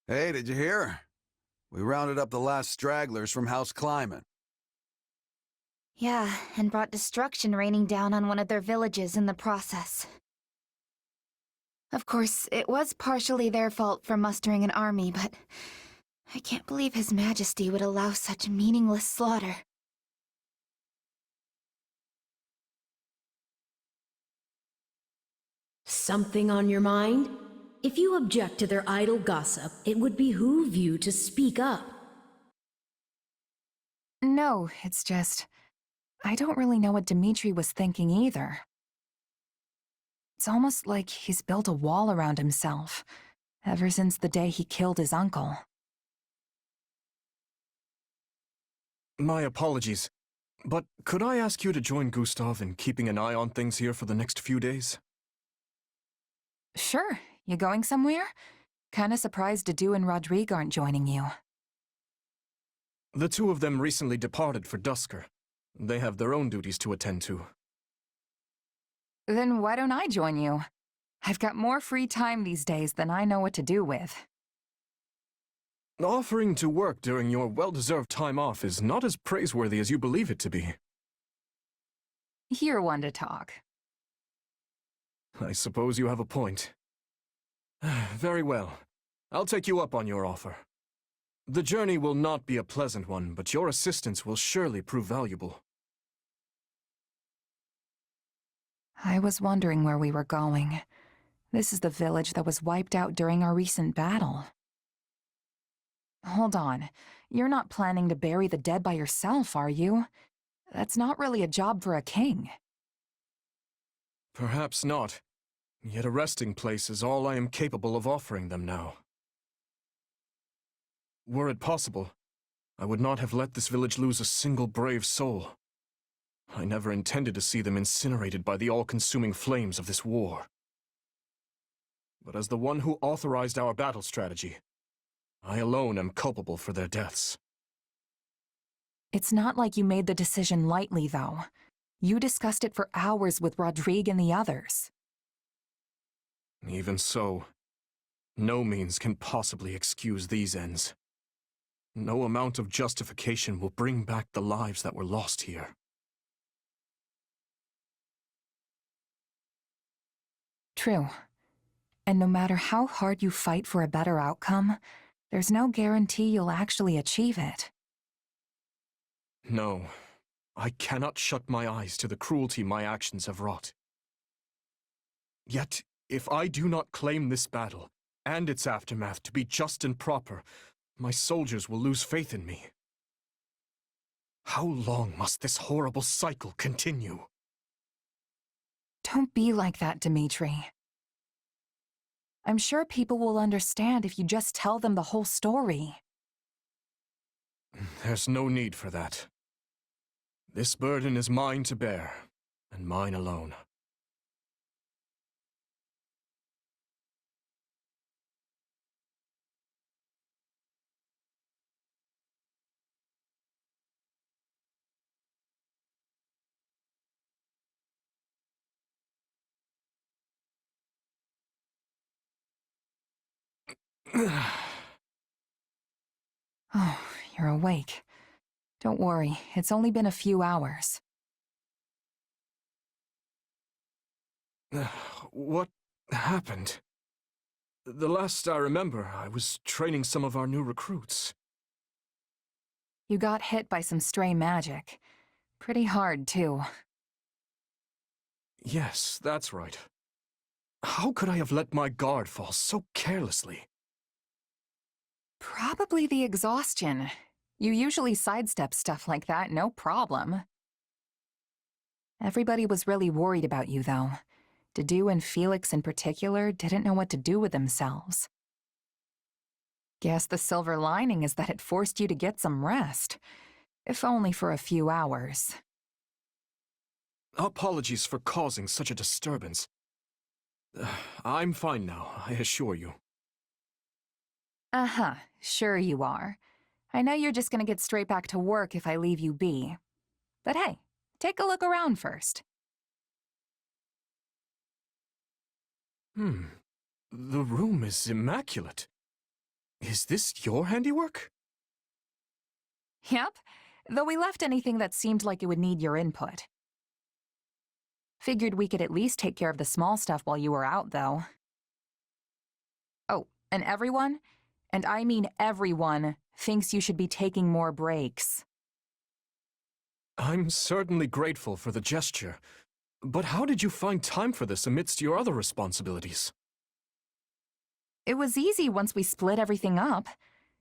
Hey, did you hear? We rounded up the last stragglers from House Kleiman. Yeah, and brought destruction raining down on one of their villages in the process. Of course, it was partially their fault for mustering an army, but I can't believe His Majesty would allow such meaningless slaughter. Something on your mind? If you object to their idle gossip, it would behoove you to speak up. No, it's just... I don't really know what Dimitri was thinking either. It's almost like he's built a wall around himself, ever since the day he killed his uncle. My apologies, but could I ask you to join Gustav in keeping an eye on things here for the next few days? Sure. You going somewhere? Kinda surprised Dadu and Rodrigue aren't joining you. The two of them recently departed for Dusker. They have their own duties to attend to. Then why don't I join you? I've got more free time these days than I know what to do with. Offering to work during your well-deserved time off is not as praiseworthy as you believe it to be. You're one to talk. I suppose you have a point. Very well. I'll take you up on your offer. The journey will not be a pleasant one, but your assistance will surely prove valuable. I was wondering where we were going. This is the village that was wiped out during our recent battle. Hold on. You're not planning to bury the dead by yourself, are you? That's not really a job for a king. Perhaps not. Yet a resting place is all I am capable of offering them now. Were it possible, I would not have let this village lose a single brave soul. I never intended to see them incinerated by the all-consuming flames of this war. But as the one who authorized our battle strategy, I alone am culpable for their deaths. It's not like you made the decision lightly, though. You discussed it for hours with Rodrigue and the others. Even so, no means can possibly excuse these ends. No amount of justification will bring back the lives that were lost here. True. And no matter how hard you fight for a better outcome, there's no guarantee you'll actually achieve it. No, I cannot shut my eyes to the cruelty my actions have wrought. Yet, if I do not claim this battle, and its aftermath, to be just and proper, my soldiers will lose faith in me. How long must this horrible cycle continue? Don't be like that, Dimitri. I'm sure people will understand if you just tell them the whole story. There's no need for that. This burden is mine to bear, and mine alone. Oh, you're awake. Don't worry, it's only been a few hours. What happened? The last I remember, I was training some of our new recruits. You got hit by some stray magic. Pretty hard, too. Yes, that's right. How could I have let my guard fall so carelessly? Probably the exhaustion. You usually sidestep stuff like that, no problem. Everybody was really worried about you, though. Dadu and Felix in particular didn't know what to do with themselves. Guess the silver lining is that it forced you to get some rest, if only for a few hours. Apologies for causing such a disturbance. I'm fine now, I assure you. Uh-huh, sure you are. I know you're just gonna get straight back to work if I leave you be. But hey, take a look around first. The room is immaculate. Is this your handiwork? Yep, though we left anything that seemed like it would need your input. Figured we could at least take care of the small stuff while you were out, though. Oh, and everyone, and I mean everyone, thinks you should be taking more breaks. I'm certainly grateful for the gesture, but how did you find time for this amidst your other responsibilities? It was easy once we split everything up.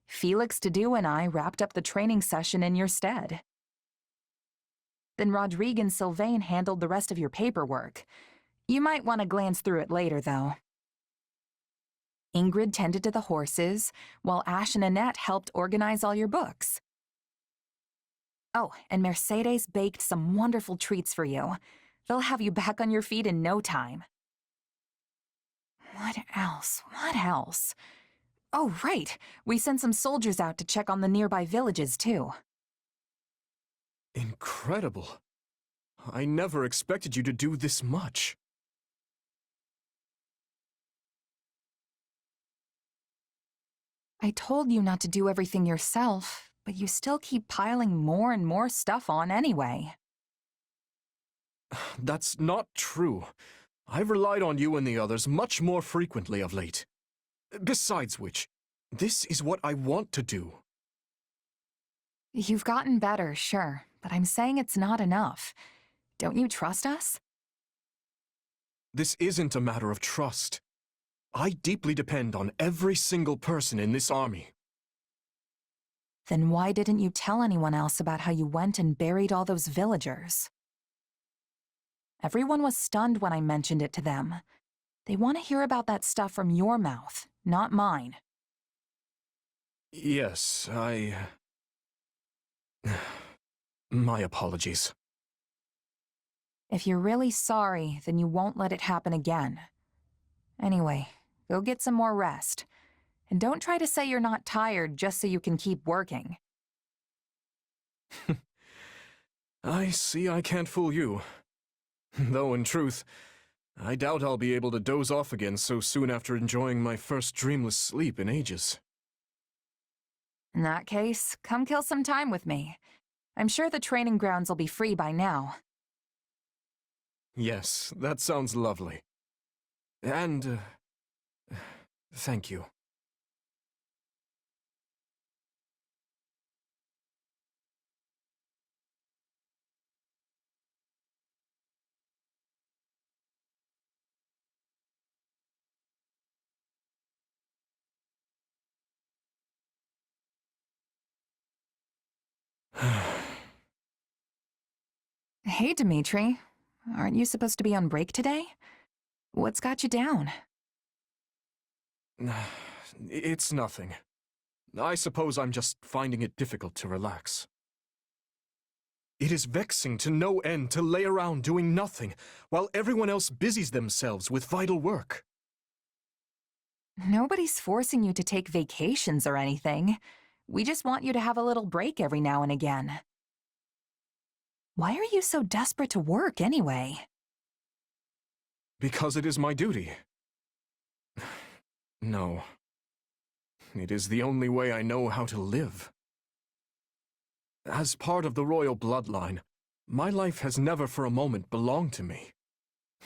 Felix, Dadu, and I wrapped up the training session in your stead. Then Rodrigue and Sylvain handled the rest of your paperwork. You might want to glance through it later, though. Ingrid tended to the horses, while Ash and Annette helped organize all your books. Oh, and Mercedes baked some wonderful treats for you. They'll have you back on your feet in no time. What else? What else? Oh, right. We sent some soldiers out to check on the nearby villages, too. Incredible. I never expected you to do this much. I told you not to do everything yourself, but you still keep piling more and more stuff on anyway. That's not true. I've relied on you and the others much more frequently of late. Besides which, this is what I want to do. You've gotten better, sure, but I'm saying it's not enough. Don't you trust us? This isn't a matter of trust. I deeply depend on every single person in this army. Then why didn't you tell anyone else about how you went and buried all those villagers? Everyone was stunned when I mentioned it to them. They want to hear about that stuff from your mouth, not mine. Yes, My apologies. If you're really sorry, then you won't let it happen again. Anyway, go get some more rest. And don't try to say you're not tired just so you can keep working. I see I can't fool you. Though, in truth, I doubt I'll be able to doze off again so soon after enjoying my first dreamless sleep in ages. In that case, come kill some time with me. I'm sure the training grounds will be free by now. Yes, that sounds lovely. And, thank you. Hey, Dimitri. Aren't you supposed to be on break today? What's got you down? It's nothing. I suppose I'm just finding it difficult to relax. It is vexing to no end to lay around doing nothing, while everyone else busies themselves with vital work. Nobody's forcing you to take vacations or anything. We just want you to have a little break every now and again. Why are you so desperate to work, anyway? Because it is my duty. No. It is the only way I know how to live. As part of the royal bloodline, my life has never for a moment belonged to me.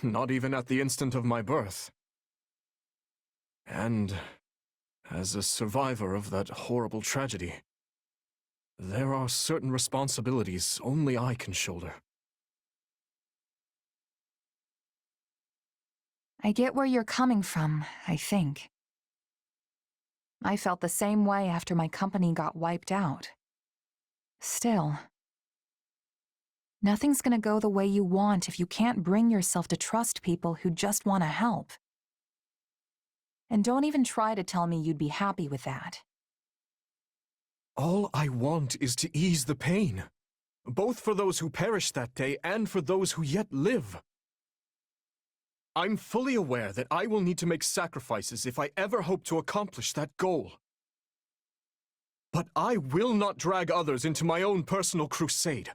Not even at the instant of my birth. And as a survivor of that horrible tragedy, there are certain responsibilities only I can shoulder. I get where you're coming from, I think. I felt the same way after my company got wiped out. Still, nothing's gonna go the way you want if you can't bring yourself to trust people who just want to help. And don't even try to tell me you'd be happy with that. All I want is to ease the pain, both for those who perished that day and for those who yet live. I'm fully aware that I will need to make sacrifices if I ever hope to accomplish that goal. But I will not drag others into my own personal crusade.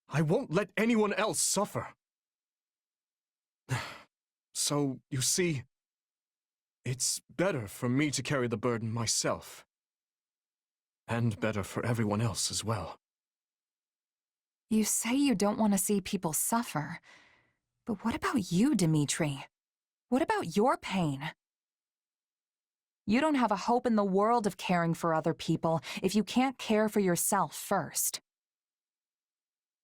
I won't let anyone else suffer. So, you see, It's better for me to carry the burden myself. And better for everyone else as well. You say you don't want to see people suffer. But what about you, Dimitri? What about your pain? You don't have a hope in the world of caring for other people if you can't care for yourself first.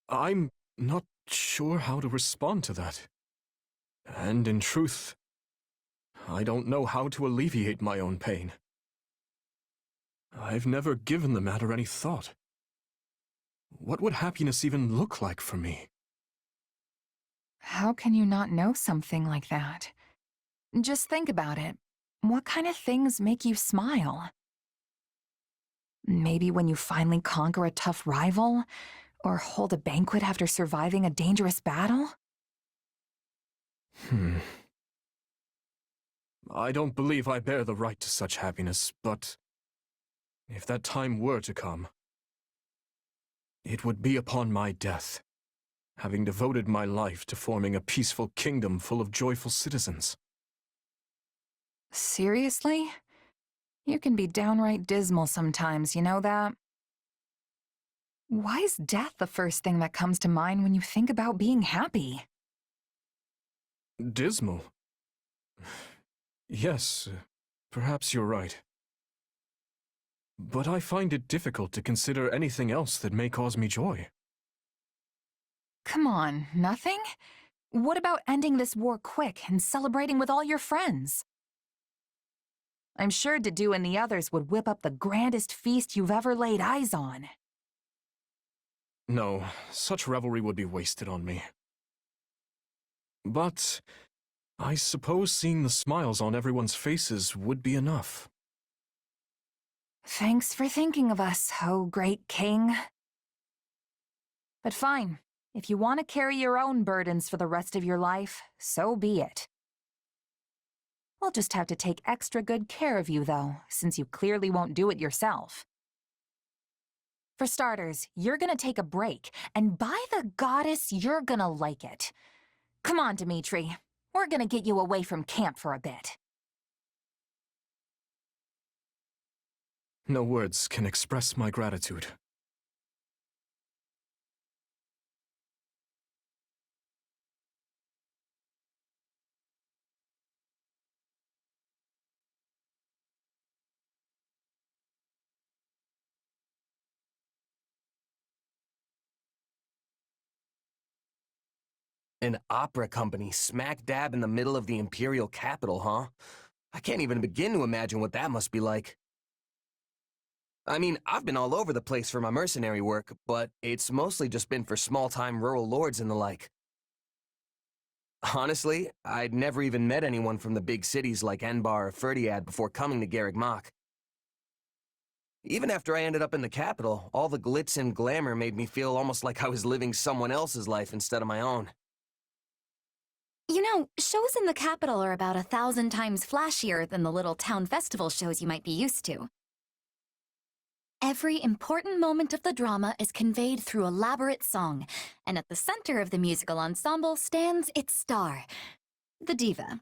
I'm not sure how to respond to that. And in truth, I don't know how to alleviate my own pain. I've never given the matter any thought. What would happiness even look like for me? How can you not know something like that? Just think about it. What kind of things make you smile? Maybe when you finally conquer a tough rival? Or hold a banquet after surviving a dangerous battle? I don't believe I bear the right to such happiness, but if that time were to come, it would be upon my death, having devoted my life to forming a peaceful kingdom full of joyful citizens. Seriously? You can be downright dismal sometimes, you know that? Why is death the first thing that comes to mind when you think about being happy? Dismal? Yes, perhaps you're right. But I find it difficult to consider anything else that may cause me joy. Come on, nothing? What about ending this war quick and celebrating with all your friends? I'm sure Dedu and the others would whip up the grandest feast you've ever laid eyes on. No, such revelry would be wasted on me. But I suppose seeing the smiles on everyone's faces would be enough. Thanks for thinking of us, oh great king. But fine, if you want to carry your own burdens for the rest of your life, so be it. We'll just have to take extra good care of you, though, since you clearly won't do it yourself. For starters, you're gonna take a break, and by the goddess, you're gonna like it. Come on, Dimitri. We're gonna get you away from camp for a bit. No words can express my gratitude. An opera company smack dab in the middle of the imperial capital, huh? I can't even begin to imagine what that must be like. I mean, I've been all over the place for my mercenary work, but it's mostly just been for small-time rural lords and the like. Honestly, I'd never even met anyone from the big cities like Enbar or Ferdinand before coming to Garreg Mach. Even after I ended up in the capital, all the glitz and glamour made me feel almost like I was living someone else's life instead of my own. You know, shows in the capital are about 1,000 times flashier than the little town festival shows you might be used to. Every important moment of the drama is conveyed through elaborate song, and at the center of the musical ensemble stands its star, the diva.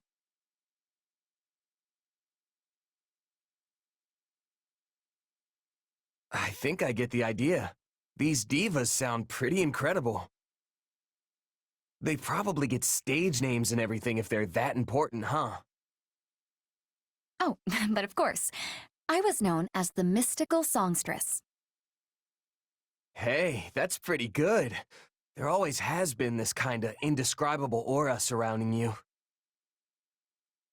I think I get the idea. These divas sound pretty incredible. They probably get stage names and everything if they're that important, huh? Oh, but of course, I was known as the mystical songstress. Hey, that's pretty good. There always has been this kinda indescribable aura surrounding you.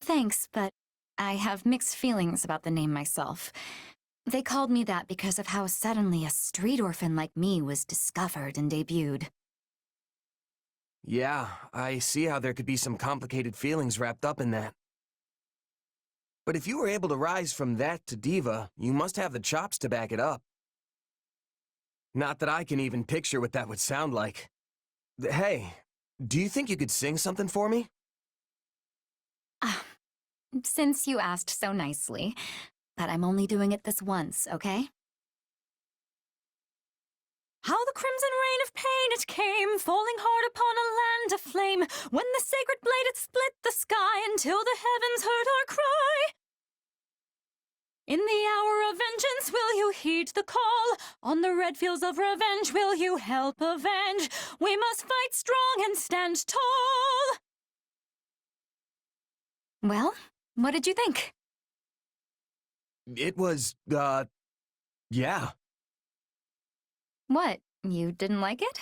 Thanks, but I have mixed feelings about the name myself. They called me that because of how suddenly a street orphan like me was discovered and debuted. Yeah, I see how there could be some complicated feelings wrapped up in that. But if you were able to rise from that to diva, you must have the chops to back it up. Not that I can even picture what that would sound like. Hey, do you think you could sing something for me? Since you asked so nicely, but I'm only doing it this once, okay? How the crimson rain of pain it came, falling hard upon a land into flame, when the sacred blade it split the sky until the heavens heard our cry. In the hour of vengeance will you heed the call? On the red fields of revenge will you help avenge? We must fight strong and stand tall. Well, what did you think? It was, yeah. What, you didn't like it?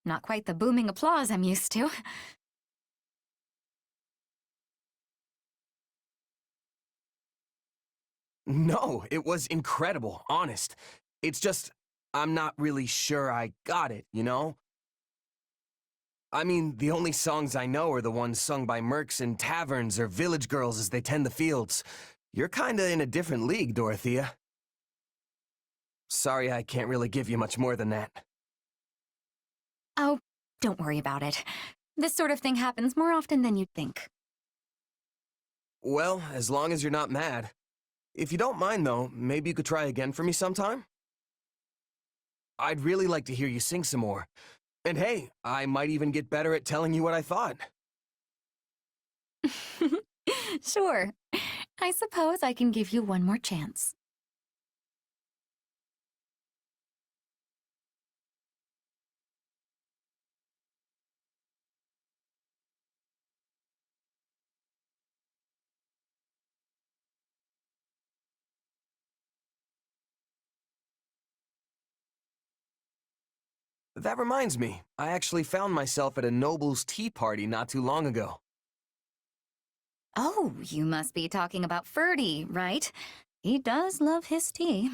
Not quite the booming applause I'm used to. No, it was incredible, honest. It's just, I'm not really sure I got it, you know? I mean, the only songs I know are the ones sung by mercs in taverns or village girls as they tend the fields. You're kinda in a different league, Dorothea. Sorry, I can't really give you much more than that. Oh, don't worry about it. This sort of thing happens more often than you'd think. Well, as long as you're not mad. If you don't mind, though, maybe you could try again for me sometime? I'd really like to hear you sing some more. And hey, I might even get better at telling you what I thought. Sure. I suppose I can give you one more chance. That reminds me, I actually found myself at a noble's tea party not too long ago. Oh, you must be talking about Ferdy, right? He does love his tea.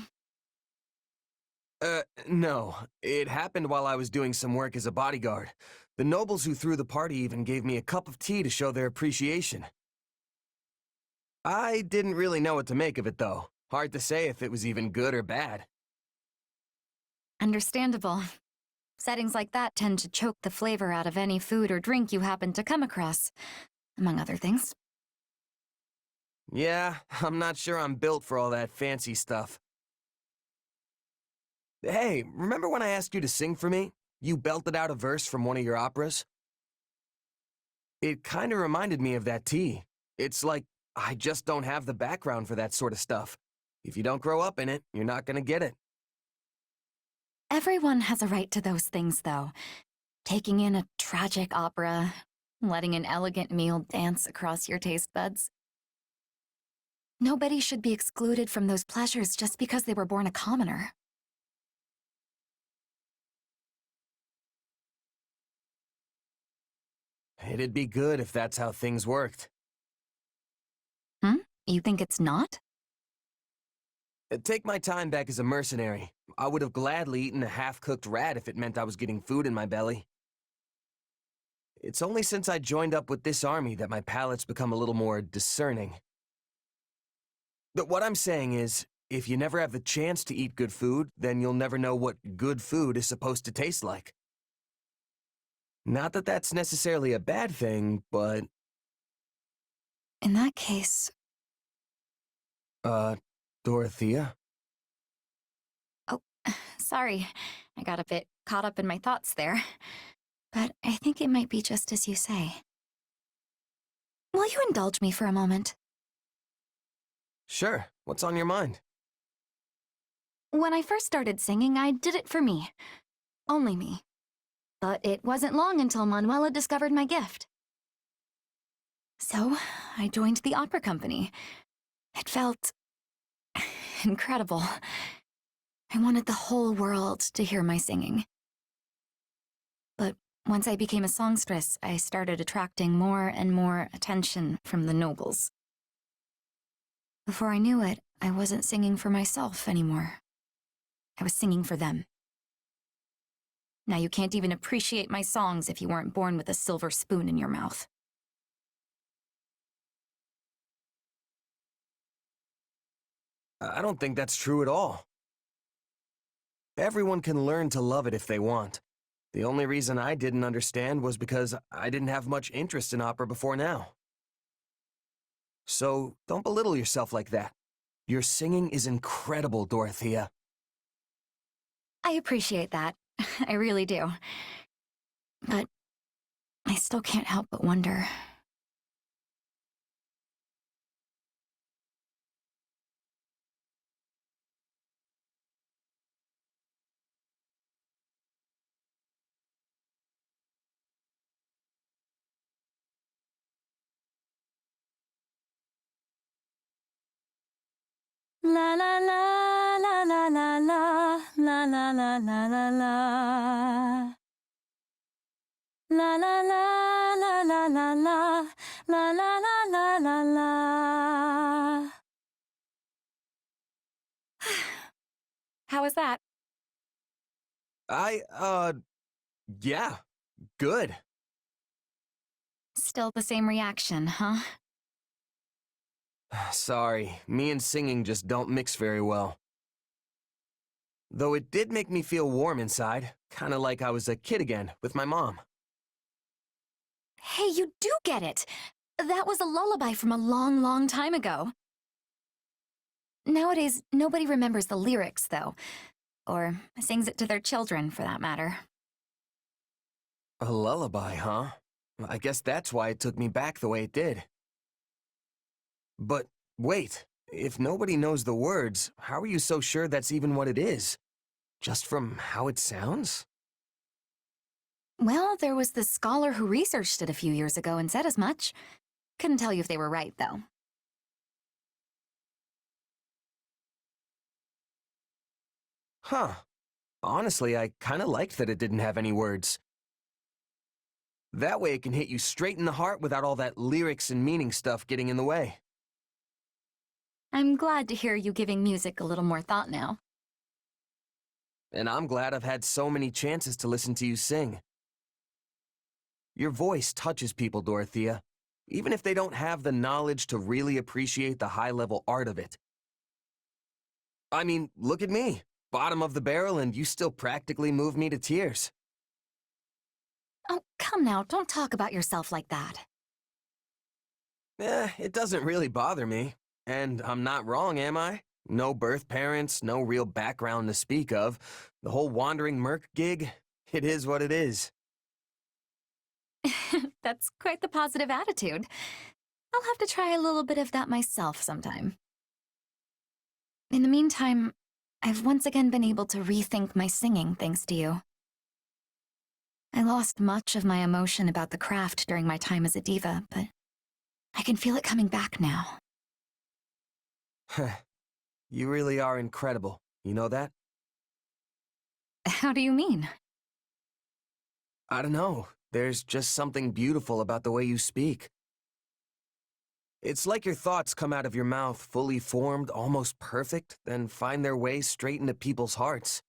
No. It happened while I was doing some work as a bodyguard. The nobles who threw the party even gave me a cup of tea to show their appreciation. I didn't really know what to make of it, though. Hard to say if it was even good or bad. Understandable. Settings like that tend to choke the flavor out of any food or drink you happen to come across, among other things. Yeah, I'm not sure I'm built for all that fancy stuff. Hey, remember when I asked you to sing for me? You belted out a verse from one of your operas? It kinda reminded me of that tea. It's like, I just don't have the background for that sort of stuff. If you don't grow up in it, you're not gonna get it. Everyone has a right to those things, though. Taking in a tragic opera, letting an elegant meal dance across your taste buds. Nobody should be excluded from those pleasures just because they were born a commoner. It'd be good if that's how things worked. You think it's not? Take my time back as a mercenary. I would have gladly eaten a half-cooked rat if it meant I was getting food in my belly. It's only since I joined up with this army that my palate's become a little more discerning. But what I'm saying is, if you never have the chance to eat good food, then you'll never know what good food is supposed to taste like. Not that that's necessarily a bad thing, but... In that case... Dorothea? Oh, sorry. I got a bit caught up in my thoughts there. But I think it might be just as you say. Will you indulge me for a moment? Sure. What's on your mind? When I first started singing, I did it for me. Only me. But it wasn't long until Manuela discovered my gift. So, I joined the opera company. It felt... incredible. I wanted the whole world to hear my singing. But once I became a songstress, I started attracting more and more attention from the nobles. Before I knew it, I wasn't singing for myself anymore. I was singing for them. Now you can't even appreciate my songs if you weren't born with a silver spoon in your mouth. I don't think that's true at all. Everyone can learn to love it if they want. The only reason I didn't understand was because I didn't have much interest in opera before now. So, don't belittle yourself like that. Your singing is incredible, Dorothea. I appreciate that. I really do. But I still can't help but wonder. La la la la la la la la la la la la la. La la la la la la la la la la la la. How was that? Yeah, good. Still the same reaction, huh? Sorry, me and singing just don't mix very well. Though it did make me feel warm inside, kinda like I was a kid again, with my mom. Hey, you do get it! That was a lullaby from a long, long time ago. Nowadays, nobody remembers the lyrics, though. Or sings it to their children, for that matter. A lullaby, huh? I guess that's why it took me back the way it did. But wait, if nobody knows the words, how are you so sure that's even what it is? Just from how it sounds? Well, there was this scholar who researched it a few years ago and said as much. Couldn't tell you if they were right, though. Huh. Honestly, I kinda liked that it didn't have any words. That way it can hit you straight in the heart without all that lyrics and meaning stuff getting in the way. I'm glad to hear you giving music a little more thought now. And I'm glad I've had so many chances to listen to you sing. Your voice touches people, Dorothea, even if they don't have the knowledge to really appreciate the high-level art of it. I mean, look at me. Bottom of the barrel, and you still practically move me to tears. Oh, come now, don't talk about yourself like that. It doesn't really bother me. And I'm not wrong, am I? No birth parents, no real background to speak of. The whole wandering merc gig, it is what it is. That's quite the positive attitude. I'll have to try a little bit of that myself sometime. In the meantime, I've once again been able to rethink my singing thanks to you. I lost much of my emotion about the craft during my time as a diva, but I can feel it coming back now. You really are incredible, you know that? How do you mean? I don't know, there's just something beautiful about the way you speak. It's like your thoughts come out of your mouth fully formed, almost perfect, then find their way straight into people's hearts.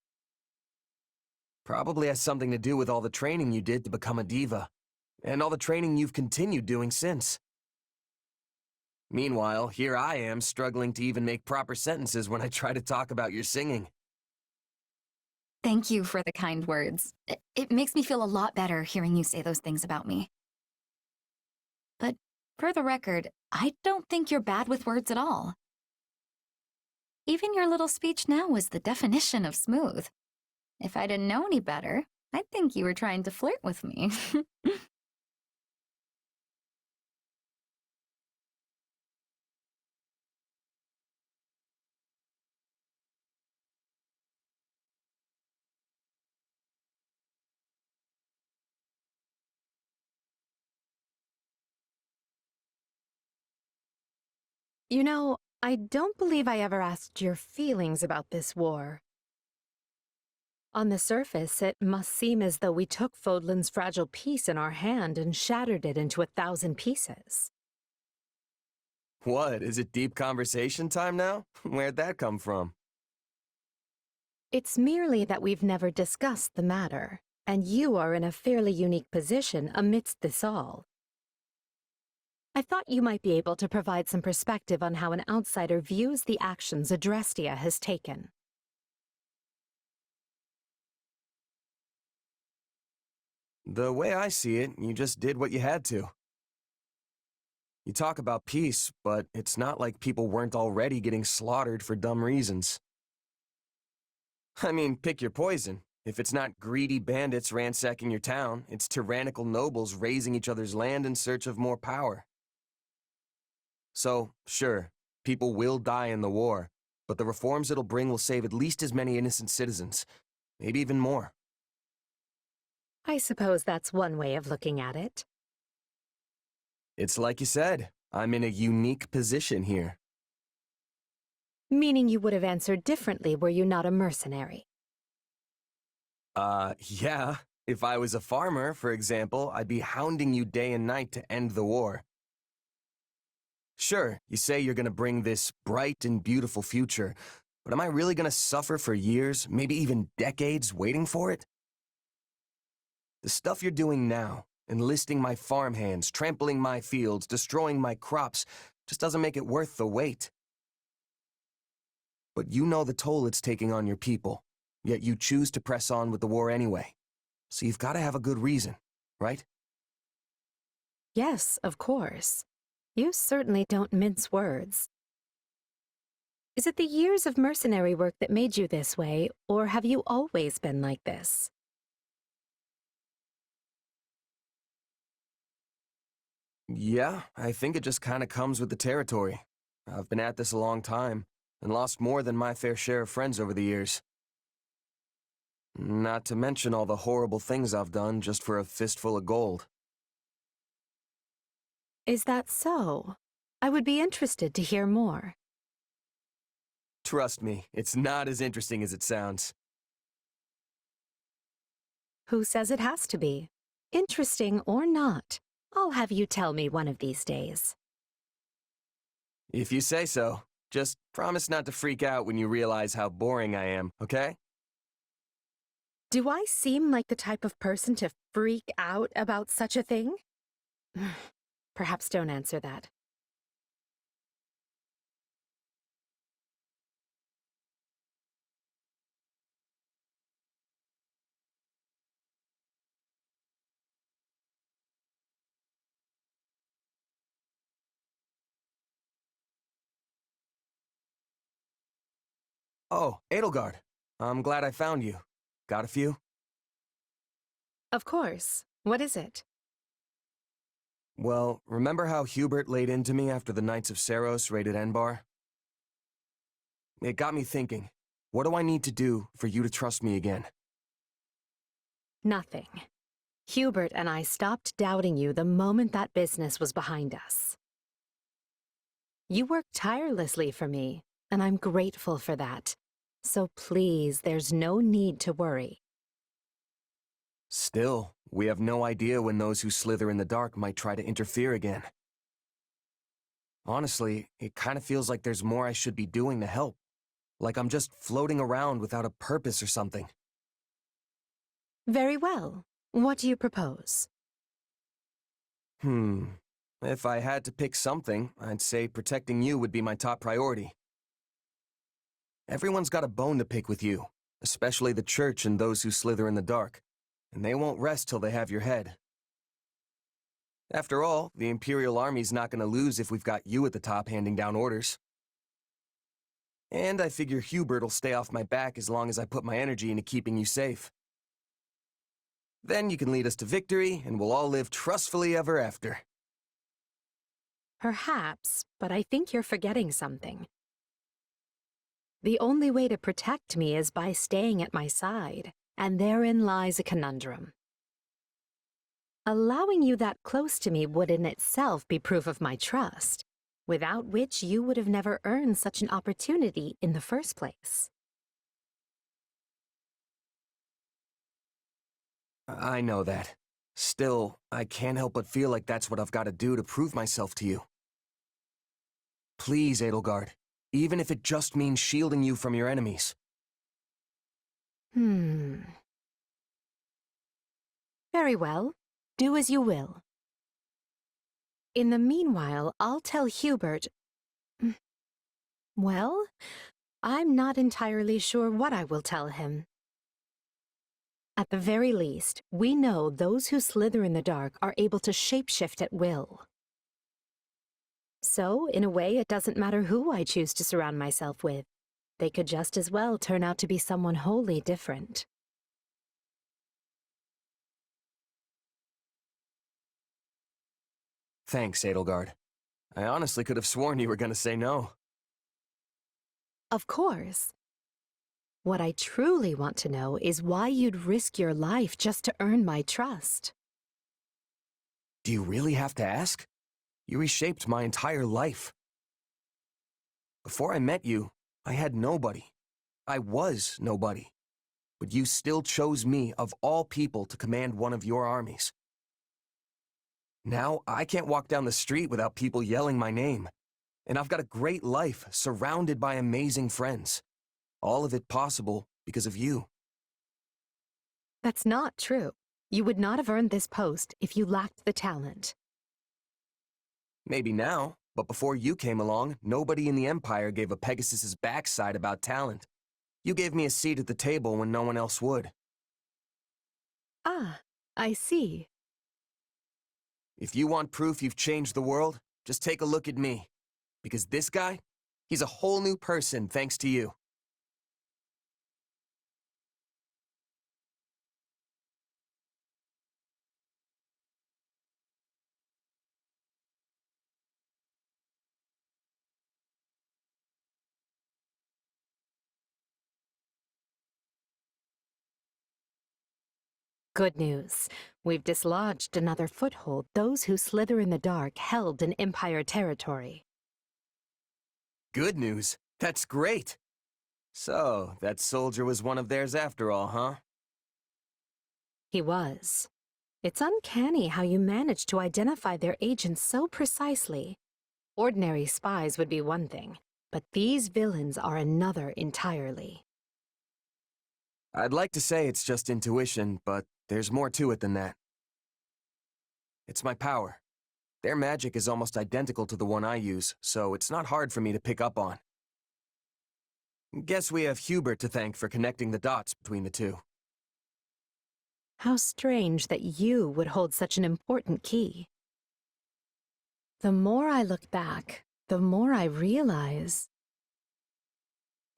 Probably has something to do with all the training you did to become a diva, and all the training you've continued doing since. Meanwhile, here I am struggling to even make proper sentences when I try to talk about your singing. Thank you for the kind words. It makes me feel a lot better hearing you say those things about me. But for the record, I don't think you're bad with words at all. Even your little speech now was the definition of smooth. If I didn't know any better, I'd think you were trying to flirt with me. You know, I don't believe I ever asked your feelings about this war. On the surface, it must seem as though we took Fodlan's fragile piece in our hand and shattered it into 1,000 pieces. What, is it deep conversation time now? Where'd that come from? It's merely that we've never discussed the matter, and you are in a fairly unique position amidst this all. I thought you might be able to provide some perspective on how an outsider views the actions Dorothea has taken. The way I see it, you just did what you had to. You talk about peace, but it's not like people weren't already getting slaughtered for dumb reasons. I mean, pick your poison. If it's not greedy bandits ransacking your town, it's tyrannical nobles razing each other's land in search of more power. So, sure, people will die in the war, but the reforms it'll bring will save at least as many innocent citizens, maybe even more. I suppose that's one way of looking at it. It's like you said, I'm in a unique position here. Meaning you would have answered differently were you not a mercenary. Yeah. If I was a farmer, for example, I'd be hounding you day and night to end the war. Sure, you say you're gonna bring this bright and beautiful future, but am I really gonna suffer for years, maybe even decades, waiting for it? The stuff you're doing now, enlisting my farmhands, trampling my fields, destroying my crops, just doesn't make it worth the wait. But you know the toll it's taking on your people, yet you choose to press on with the war anyway. So you've got to have a good reason, right? Yes, of course. You certainly don't mince words. Is it the years of mercenary work that made you this way, or have you always been like this? Yeah, I think it just kind of comes with the territory. I've been at this a long time, and lost more than my fair share of friends over the years. Not to mention all the horrible things I've done just for a fistful of gold. Is that so? I would be interested to hear more. Trust me, it's not as interesting as it sounds. Who says it has to be? Interesting or not, I'll have you tell me one of these days. If you say so. Just promise not to freak out when you realize how boring I am, okay? Do I seem like the type of person to freak out about such a thing? Perhaps don't answer that. Oh, Edelgard. I'm glad I found you. Got a few? Of course. What is it? Well, remember how Hubert laid into me after the Knights of Seros raided Enbar? It got me thinking, what do I need to do for you to trust me again? Nothing. Hubert and I stopped doubting you the moment that business was behind us. You worked tirelessly for me, and I'm grateful for that. So please, there's no need to worry. Still, we have no idea when those who slither in the dark might try to interfere again. Honestly, it kind of feels like there's more I should be doing to help. Like I'm just floating around without a purpose or something. Very well. What do you propose? If I had to pick something, I'd say protecting you would be my top priority. Everyone's got a bone to pick with you, especially the Church and those who slither in the dark, and they won't rest till they have your head. After all, the Imperial Army's not gonna lose if we've got you at the top handing down orders. And I figure Hubert'll stay off my back as long as I put my energy into keeping you safe. Then you can lead us to victory, and we'll all live trustfully ever after. Perhaps, but I think you're forgetting something. The only way to protect me is by staying at my side, and therein lies a conundrum. Allowing you that close to me would in itself be proof of my trust, without which you would have never earned such an opportunity in the first place. I know that. Still, I can't help but feel like that's what I've got to do to prove myself to you. Please, Edelgard, even if it just means shielding you from your enemies. Very well. Do as you will. In the meanwhile, I'll tell Hubert... Well, I'm not entirely sure what I will tell him. At the very least, we know those who slither in the dark are able to shapeshift at will. So, in a way, it doesn't matter who I choose to surround myself with. They could just as well turn out to be someone wholly different. Thanks, Edelgard. I honestly could have sworn you were gonna say no. Of course. What I truly want to know is why you'd risk your life just to earn my trust. Do you really have to ask? You reshaped my entire life. Before I met you, I had nobody. I was nobody. But you still chose me, of all people, to command one of your armies. Now, I can't walk down the street without people yelling my name. And I've got a great life, surrounded by amazing friends. All of it possible because of you. That's not true. You would not have earned this post if you lacked the talent. Maybe now, but before you came along, nobody in the Empire gave a Pegasus's backside about talent. You gave me a seat at the table when no one else would. Ah, I see. If you want proof you've changed the world, just take a look at me. Because this guy, he's a whole new person thanks to you. Good news. We've dislodged another foothold those who slither in the dark held in Empire territory. Good news. That's great. So, that soldier was one of theirs after all, huh? He was. It's uncanny how you managed to identify their agents so precisely. Ordinary spies would be one thing, but these villains are another entirely. I'd like to say it's just intuition, but there's more to it than that. It's my power. Their magic is almost identical to the one I use, so it's not hard for me to pick up on. Guess we have Hubert to thank for connecting the dots between the two. How strange that you would hold such an important key. The more I look back, the more I realize.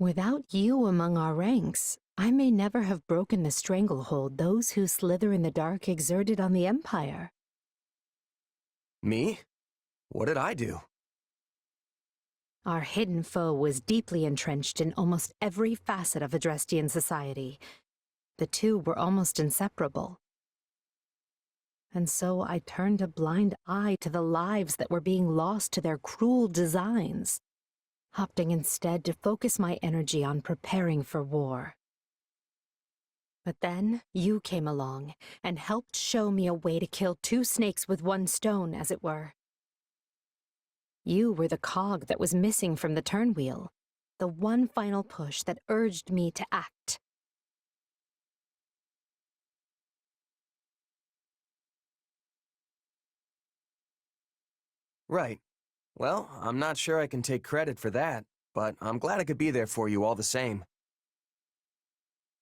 Without you among our ranks, I may never have broken the stranglehold those who slither in the dark exerted on the Empire. Me? What did I do? Our hidden foe was deeply entrenched in almost every facet of Adrestian society. The two were almost inseparable. And so I turned a blind eye to the lives that were being lost to their cruel designs, opting instead to focus my energy on preparing for war. But then you came along and helped show me a way to kill two snakes with one stone, as it were. You were the cog that was missing from the turnwheel, the one final push that urged me to act. Right. Well, I'm not sure I can take credit for that, but I'm glad I could be there for you all the same.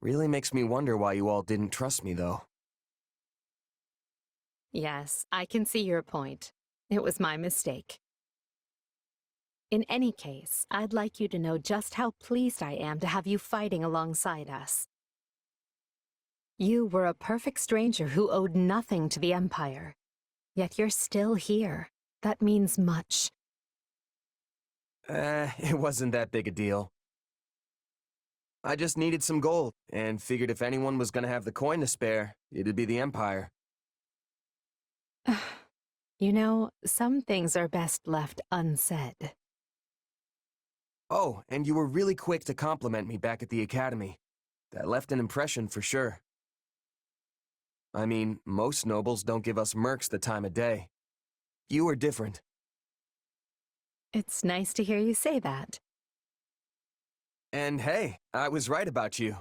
Really makes me wonder why you all didn't trust me, though. Yes, I can see your point. It was my mistake. In any case, I'd like you to know just how pleased I am to have you fighting alongside us. You were a perfect stranger who owed nothing to the Empire. Yet you're still here. That means much. It wasn't that big a deal. I just needed some gold, and figured if anyone was gonna have the coin to spare, it'd be the Empire. You know, some things are best left unsaid. Oh, and you were really quick to compliment me back at the Academy. That left an impression for sure. I mean, most nobles don't give us mercs the time of day. You were different. It's nice to hear you say that. And hey, I was right about you.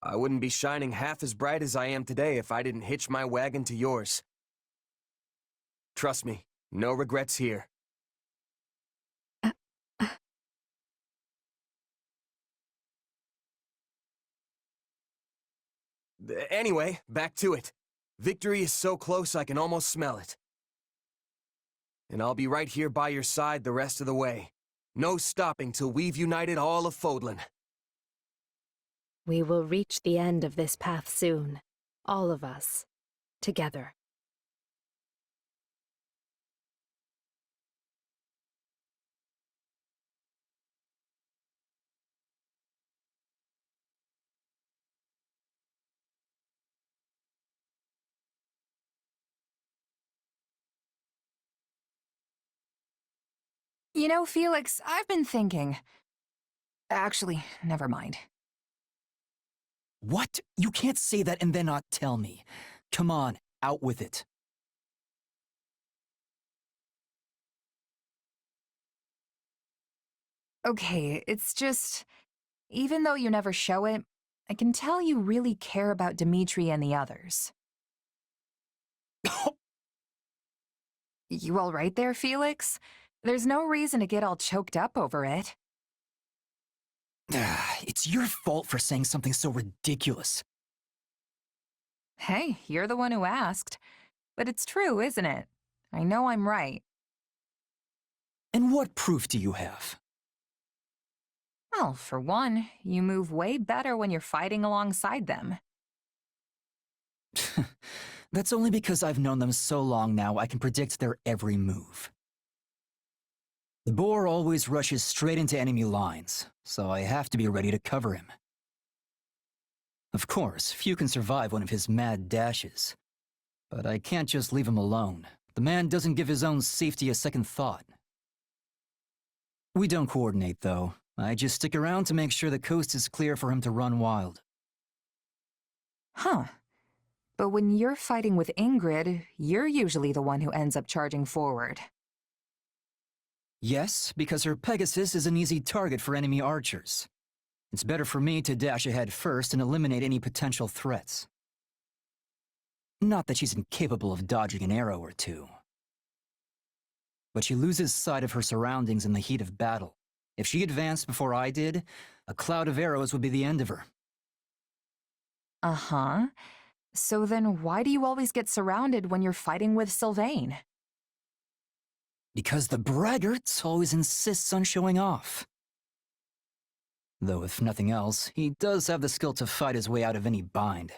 I wouldn't be shining half as bright as I am today if I didn't hitch my wagon to yours. Trust me, no regrets here. Anyway, back to it. Victory is so close I can almost smell it. And I'll be right here by your side the rest of the way. No stopping till we've united all of Fodlan. We will reach the end of this path soon. All of us. Together. You know, Felix, I've been thinking. Actually, never mind. What? You can't say that and then not tell me. Come on, out with it. Okay, it's just... Even though you never show it, I can tell you really care about Dimitri and the others. You all right there, Felix? There's no reason to get all choked up over it. It's your fault for saying something so ridiculous. Hey, you're the one who asked. But it's true, isn't it? I know I'm right. And what proof do you have? Well, for one, you move way better when you're fighting alongside them. That's only because I've known them so long now I can predict their every move. The boar always rushes straight into enemy lines, so I have to be ready to cover him. Of course, few can survive one of his mad dashes. But I can't just leave him alone. The man doesn't give his own safety a second thought. We don't coordinate, though. I just stick around to make sure the coast is clear for him to run wild. Huh. But when you're fighting with Ingrid, you're usually the one who ends up charging forward. Yes, because her Pegasus is an easy target for enemy archers. It's better for me to dash ahead first and eliminate any potential threats. Not that she's incapable of dodging an arrow or two. But she loses sight of her surroundings in the heat of battle. If she advanced before I did, a cloud of arrows would be the end of her. Uh-huh. So then why do you always get surrounded when you're fighting with Sylvain? Because the braggart always insists on showing off. Though if nothing else, he does have the skill to fight his way out of any bind.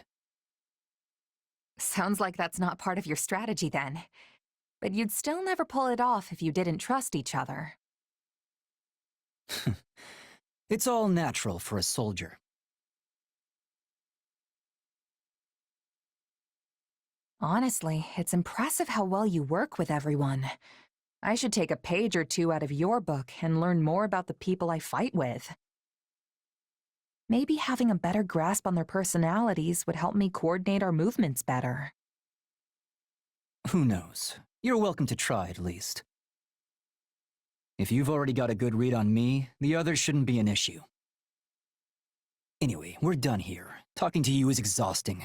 Sounds like that's not part of your strategy then. But you'd still never pull it off if you didn't trust each other. It's all natural for a soldier. Honestly, it's impressive how well you work with everyone. I should take a page or two out of your book and learn more about the people I fight with. Maybe having a better grasp on their personalities would help me coordinate our movements better. Who knows? You're welcome to try, at least. If you've already got a good read on me, the others shouldn't be an issue. Anyway, we're done here. Talking to you is exhausting.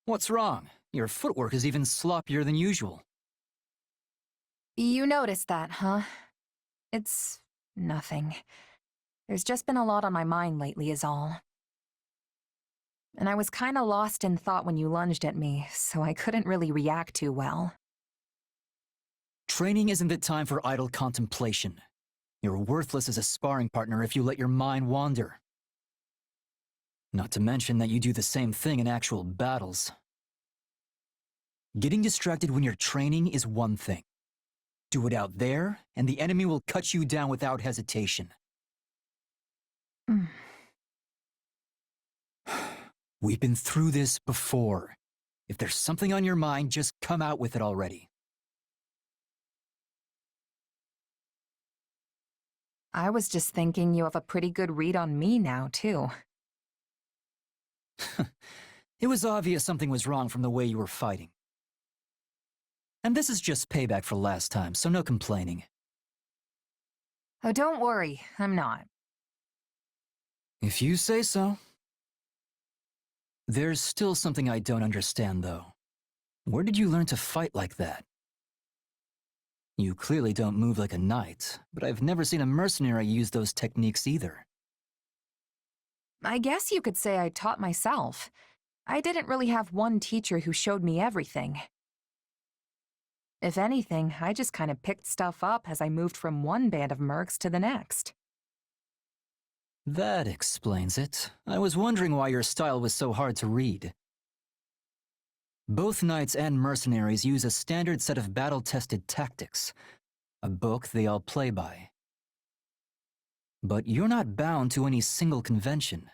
What's wrong? Your footwork is even sloppier than usual. You noticed that, huh? It's nothing. There's just been a lot on my mind lately is all. And I was kinda lost in thought when you lunged at me, so I couldn't really react too well. Training isn't the time for idle contemplation. You're worthless as a sparring partner if you let your mind wander. Not to mention that you do the same thing in actual battles. Getting distracted when you're training is one thing. Do it out there, and the enemy will cut you down without hesitation. We've been through this before. If there's something on your mind, just come out with it already. I was just thinking you have a pretty good read on me now, too. It was obvious something was wrong from the way you were fighting. And this is just payback for last time, so no complaining. Oh, don't worry, I'm not. If you say so. There's still something I don't understand, though. Where did you learn to fight like that? You clearly don't move like a knight, but I've never seen a mercenary use those techniques either. I guess you could say I taught myself. I didn't really have one teacher who showed me everything. If anything, I just kind of picked stuff up as I moved from one band of mercs to the next. That explains it. I was wondering why your style was so hard to read. Both knights and mercenaries use a standard set of battle-tested tactics, a book they all play by. But you're not bound to any single convention.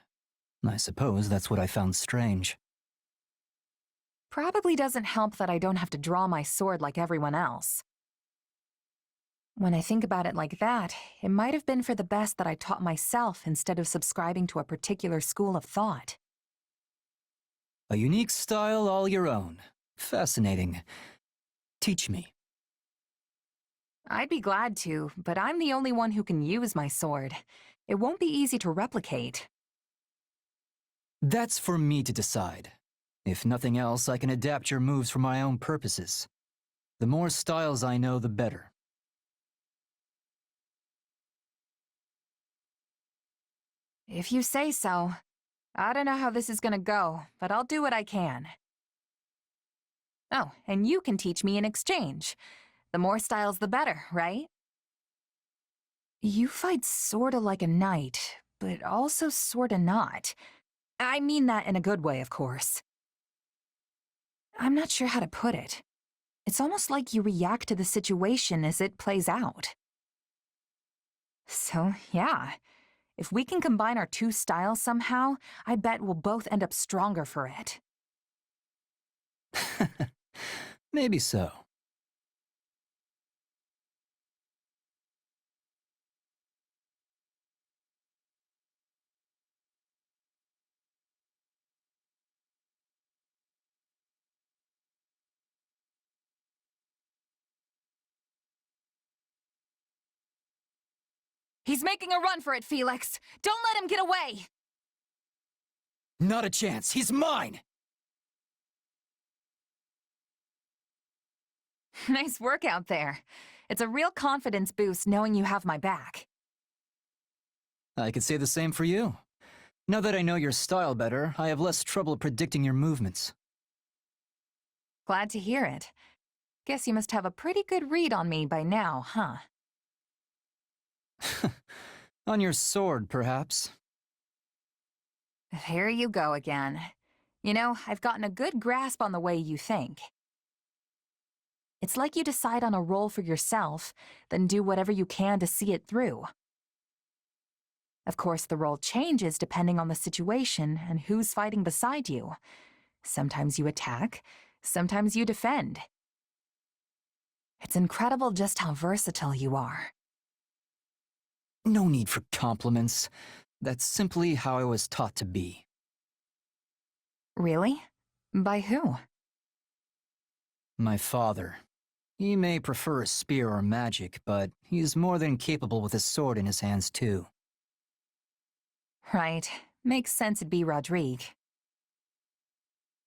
I suppose that's what I found strange. Probably doesn't help that I don't have to draw my sword like everyone else. When I think about it like that, it might have been for the best that I taught myself instead of subscribing to a particular school of thought. A unique style all your own. Fascinating. Teach me. I'd be glad to, but I'm the only one who can use my sword. It won't be easy to replicate. That's for me to decide. If nothing else, I can adapt your moves for my own purposes. The more styles I know, the better. If you say so. I don't know how this is gonna go, but I'll do what I can. Oh, and you can teach me in exchange. The more styles, the better, right? You fight sorta like a knight, but also sorta not. I mean that in a good way, of course. I'm not sure how to put it. It's almost like you react to the situation as it plays out. So, yeah. If we can combine our two styles somehow, I bet we'll both end up stronger for it. Maybe so. He's making a run for it, Felix! Don't let him get away! Not a chance. He's mine! Nice work out there. It's a real confidence boost knowing you have my back. I could say the same for you. Now that I know your style better, I have less trouble predicting your movements. Glad to hear it. Guess you must have a pretty good read on me by now, huh? On your sword, perhaps. There you go again. You know, I've gotten a good grasp on the way you think. It's like you decide on a role for yourself, then do whatever you can to see it through. Of course, the role changes depending on the situation and who's fighting beside you. Sometimes you attack, sometimes you defend. It's incredible just how versatile you are. No need for compliments. That's simply how I was taught to be. Really? By who? My father. He may prefer a spear or magic, but he's more than capable with a sword in his hands, too. Right. Makes sense it'd be Rodrigue.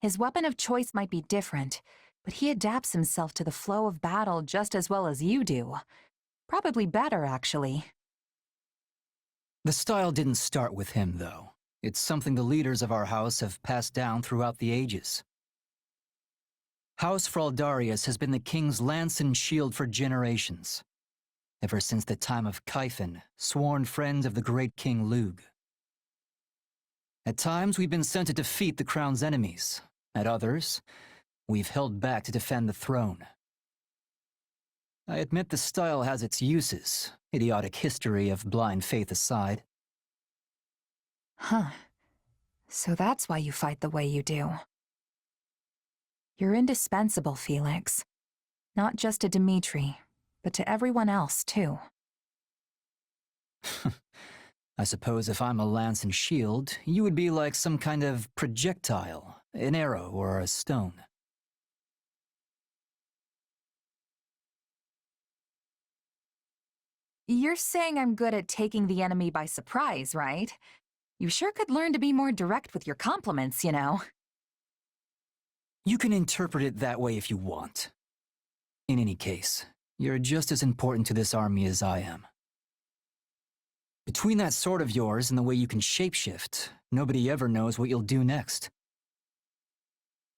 His weapon of choice might be different, but he adapts himself to the flow of battle just as well as you do. Probably better, actually. The style didn't start with him, though. It's something the leaders of our house have passed down throughout the ages. House Fraldarius has been the king's lance and shield for generations. Ever since the time of Kaifin, sworn friends of the great King Lug. At times, we've been sent to defeat the crown's enemies. At others, we've held back to defend the throne. I admit the style has its uses, idiotic history of blind faith aside. Huh. So that's why you fight the way you do. You're indispensable, Felix. Not just to Dimitri, but to everyone else, too. I suppose if I'm a lance and shield, you would be like some kind of projectile, an arrow or a stone. You're saying I'm good at taking the enemy by surprise, right? You sure could learn to be more direct with your compliments, you know. You can interpret it that way if you want. In any case, you're just as important to this army as I am. Between that sword of yours and the way you can shapeshift, nobody ever knows what you'll do next.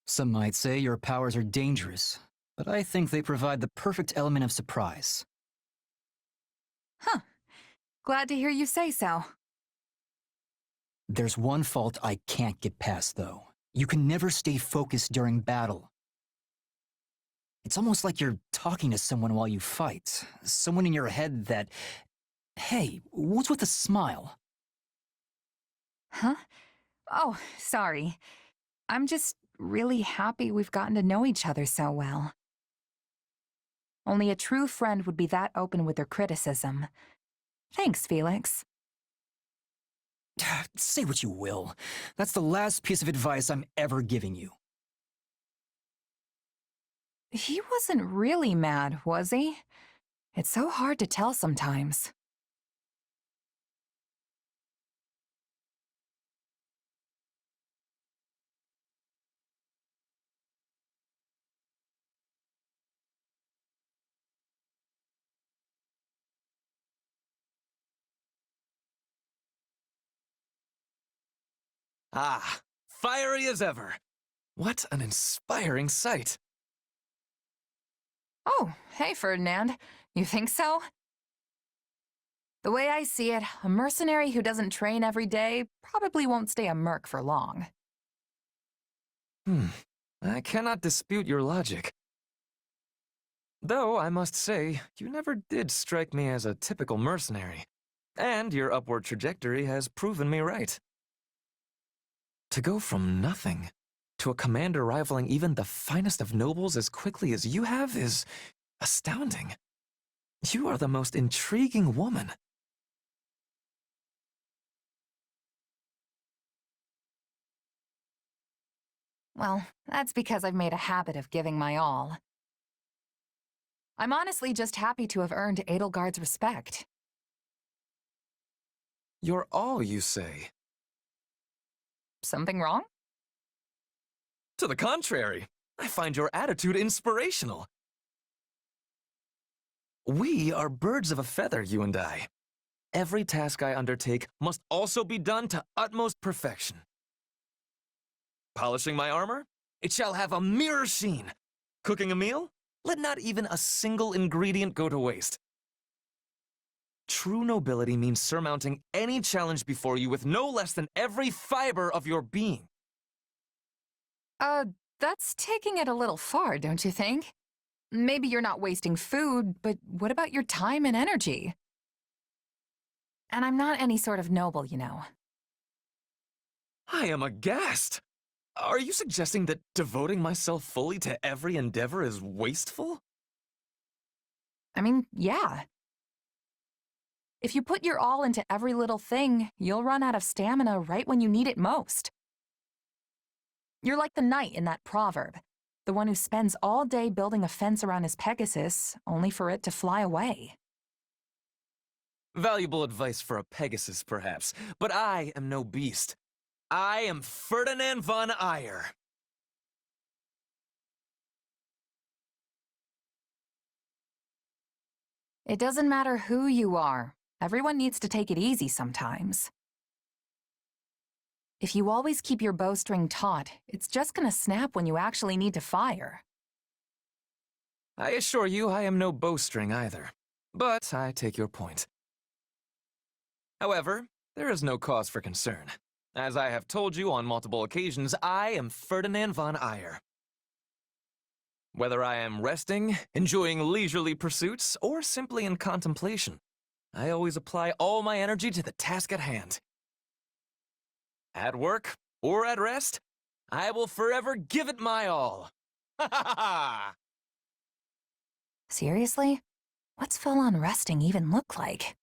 Some might say your powers are dangerous, but I think they provide the perfect element of surprise. Huh. Glad to hear you say so. There's one fault I can't get past, though. You can never stay focused during battle. It's almost like you're talking to someone while you fight. Someone in your head that... Hey, what's with the smile? Huh? Oh, sorry. I'm just really happy we've gotten to know each other so well. Only a true friend would be that open with their criticism. Thanks, Felix. Say what you will. That's the last piece of advice I'm ever giving you. He wasn't really mad, was he? It's so hard to tell sometimes. Ah, fiery as ever. What an inspiring sight. Oh, hey, Ferdinand. You think so? The way I see it, a mercenary who doesn't train every day probably won't stay a merc for long. I cannot dispute your logic. Though, I must say, you never did strike me as a typical mercenary. And your upward trajectory has proven me right. To go from nothing to a commander rivaling even the finest of nobles as quickly as you have is astounding. You are the most intriguing woman. Well, that's because I've made a habit of giving my all. I'm honestly just happy to have earned Edelgard's respect. You're all, you say? Something wrong? To the contrary, I find your attitude inspirational. We are birds of a feather, you and I. Every task I undertake must also be done to utmost perfection. Polishing my armor? It shall have a mirror sheen. Cooking a meal? Let not even a single ingredient go to waste. True nobility means surmounting any challenge before you with no less than every fiber of your being. That's taking it a little far, don't you think? Maybe you're not wasting food, but what about your time and energy? And I'm not any sort of noble, you know. I am aghast. Are you suggesting that devoting myself fully to every endeavor is wasteful? I mean, yeah. If you put your all into every little thing, you'll run out of stamina right when you need it most. You're like the knight in that proverb, the one who spends all day building a fence around his Pegasus, only for it to fly away. Valuable advice for a Pegasus, perhaps, but I am no beast. I am Ferdinand von Eyre. It doesn't matter who you are. Everyone needs to take it easy sometimes. If you always keep your bowstring taut, it's just gonna snap when you actually need to fire. I assure you I am no bowstring either, but I take your point. However, there is no cause for concern. As I have told you on multiple occasions, I am Ferdinand von Eyre. Whether I am resting, enjoying leisurely pursuits, or simply in contemplation, I always apply all my energy to the task at hand. At work or at rest, I will forever give it my all. Ha ha ha! Seriously? What's full-on resting even look like?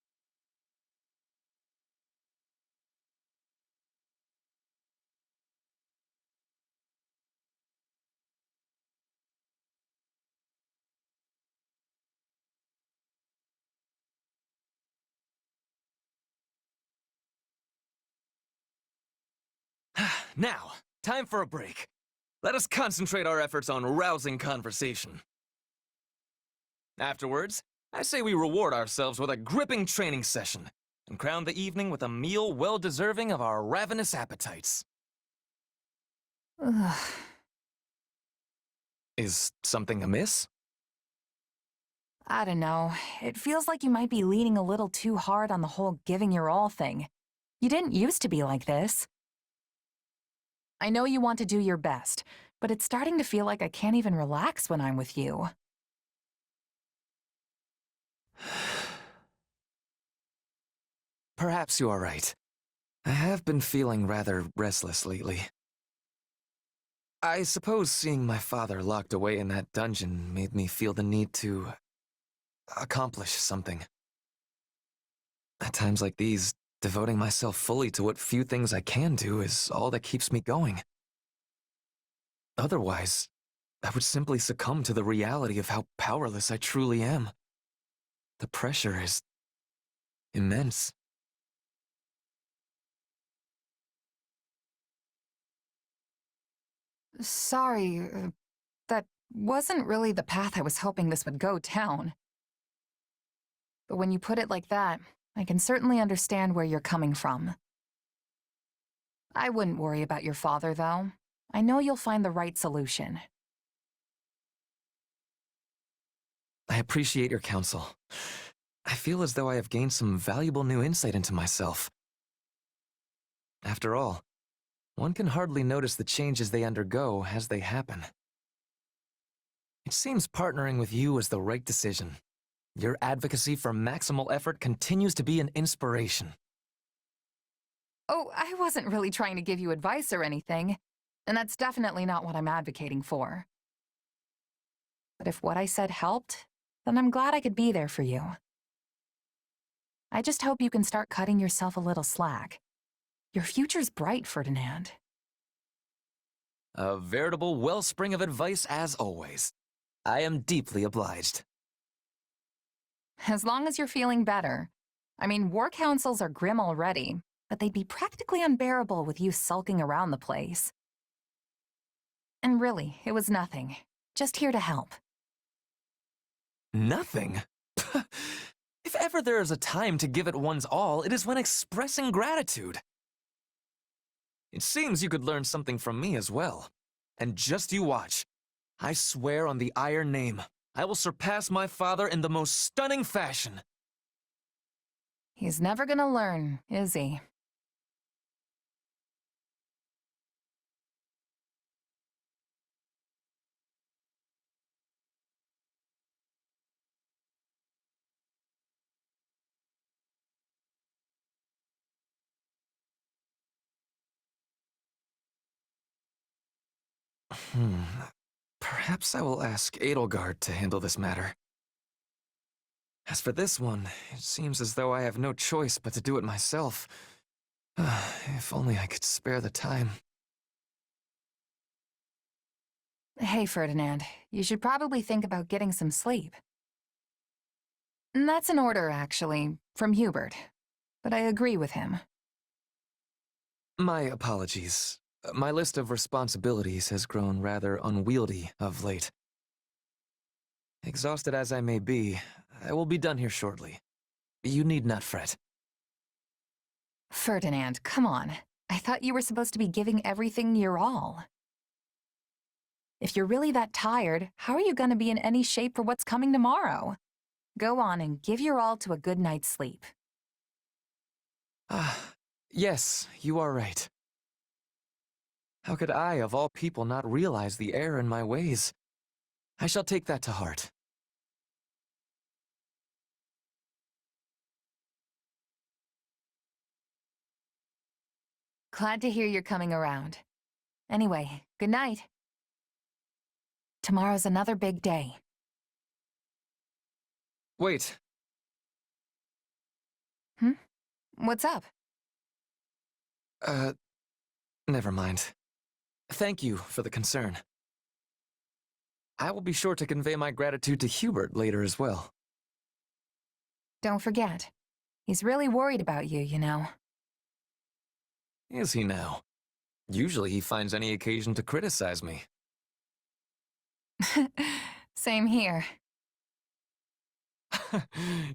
Now, time for a break. Let us concentrate our efforts on rousing conversation. Afterwards, I say we reward ourselves with a gripping training session and crown the evening with a meal well deserving of our ravenous appetites. Ugh. Is something amiss? I don't know. It feels like you might be leaning a little too hard on the whole giving your all thing. You didn't used to be like this. I know you want to do your best, but it's starting to feel like I can't even relax when I'm with you. Perhaps you are right. I have been feeling rather restless lately. I suppose seeing my father locked away in that dungeon made me feel the need to accomplish something. At times like these, devoting myself fully to what few things I can do is all that keeps me going. Otherwise, I would simply succumb to the reality of how powerless I truly am. The pressure is immense. Sorry, that wasn't really the path I was hoping this would go down. But when you put it like that, I can certainly understand where you're coming from. I wouldn't worry about your father, though. I know you'll find the right solution. I appreciate your counsel. I feel as though I have gained some valuable new insight into myself. After all, one can hardly notice the changes they undergo as they happen. It seems partnering with you is the right decision. Your advocacy for maximal effort continues to be an inspiration. Oh, I wasn't really trying to give you advice or anything, and that's definitely not what I'm advocating for. But if what I said helped, then I'm glad I could be there for you. I just hope you can start cutting yourself a little slack. Your future's bright, Ferdinand. A veritable wellspring of advice as always. I am deeply obliged. As long as you're feeling better. I mean, war councils are grim already, but they'd be practically unbearable with you sulking around the place. And really, it was nothing. Just here to help. Nothing? If ever there is a time to give it one's all, it is when expressing gratitude. It seems you could learn something from me as well. And just you watch. I swear on the Iron Name, I will surpass my father in the most stunning fashion. He's never gonna learn, is he? Perhaps I will ask Edelgard to handle this matter. As for this one, it seems as though I have no choice but to do it myself. If only I could spare the time. Hey, Ferdinand, you should probably think about getting some sleep. That's an order, actually, from Hubert. But I agree with him. My apologies. My list of responsibilities has grown rather unwieldy of late. Exhausted as I may be, I will be done here shortly. You need not fret. Ferdinand, come on. I thought you were supposed to be giving everything your all. If you're really that tired, how are you going to be in any shape for what's coming tomorrow? Go on and give your all to a good night's sleep. Yes, you are right. How could I, of all people, not realize the error in my ways? I shall take that to heart. Glad to hear you're coming around. Anyway, good night. Tomorrow's another big day. Wait. What's up? Never mind. Thank you for the concern. I will be sure to convey my gratitude to Hubert later as well. Don't forget. He's really worried about you, you know. Is he now? Usually he finds any occasion to criticize me. Same here.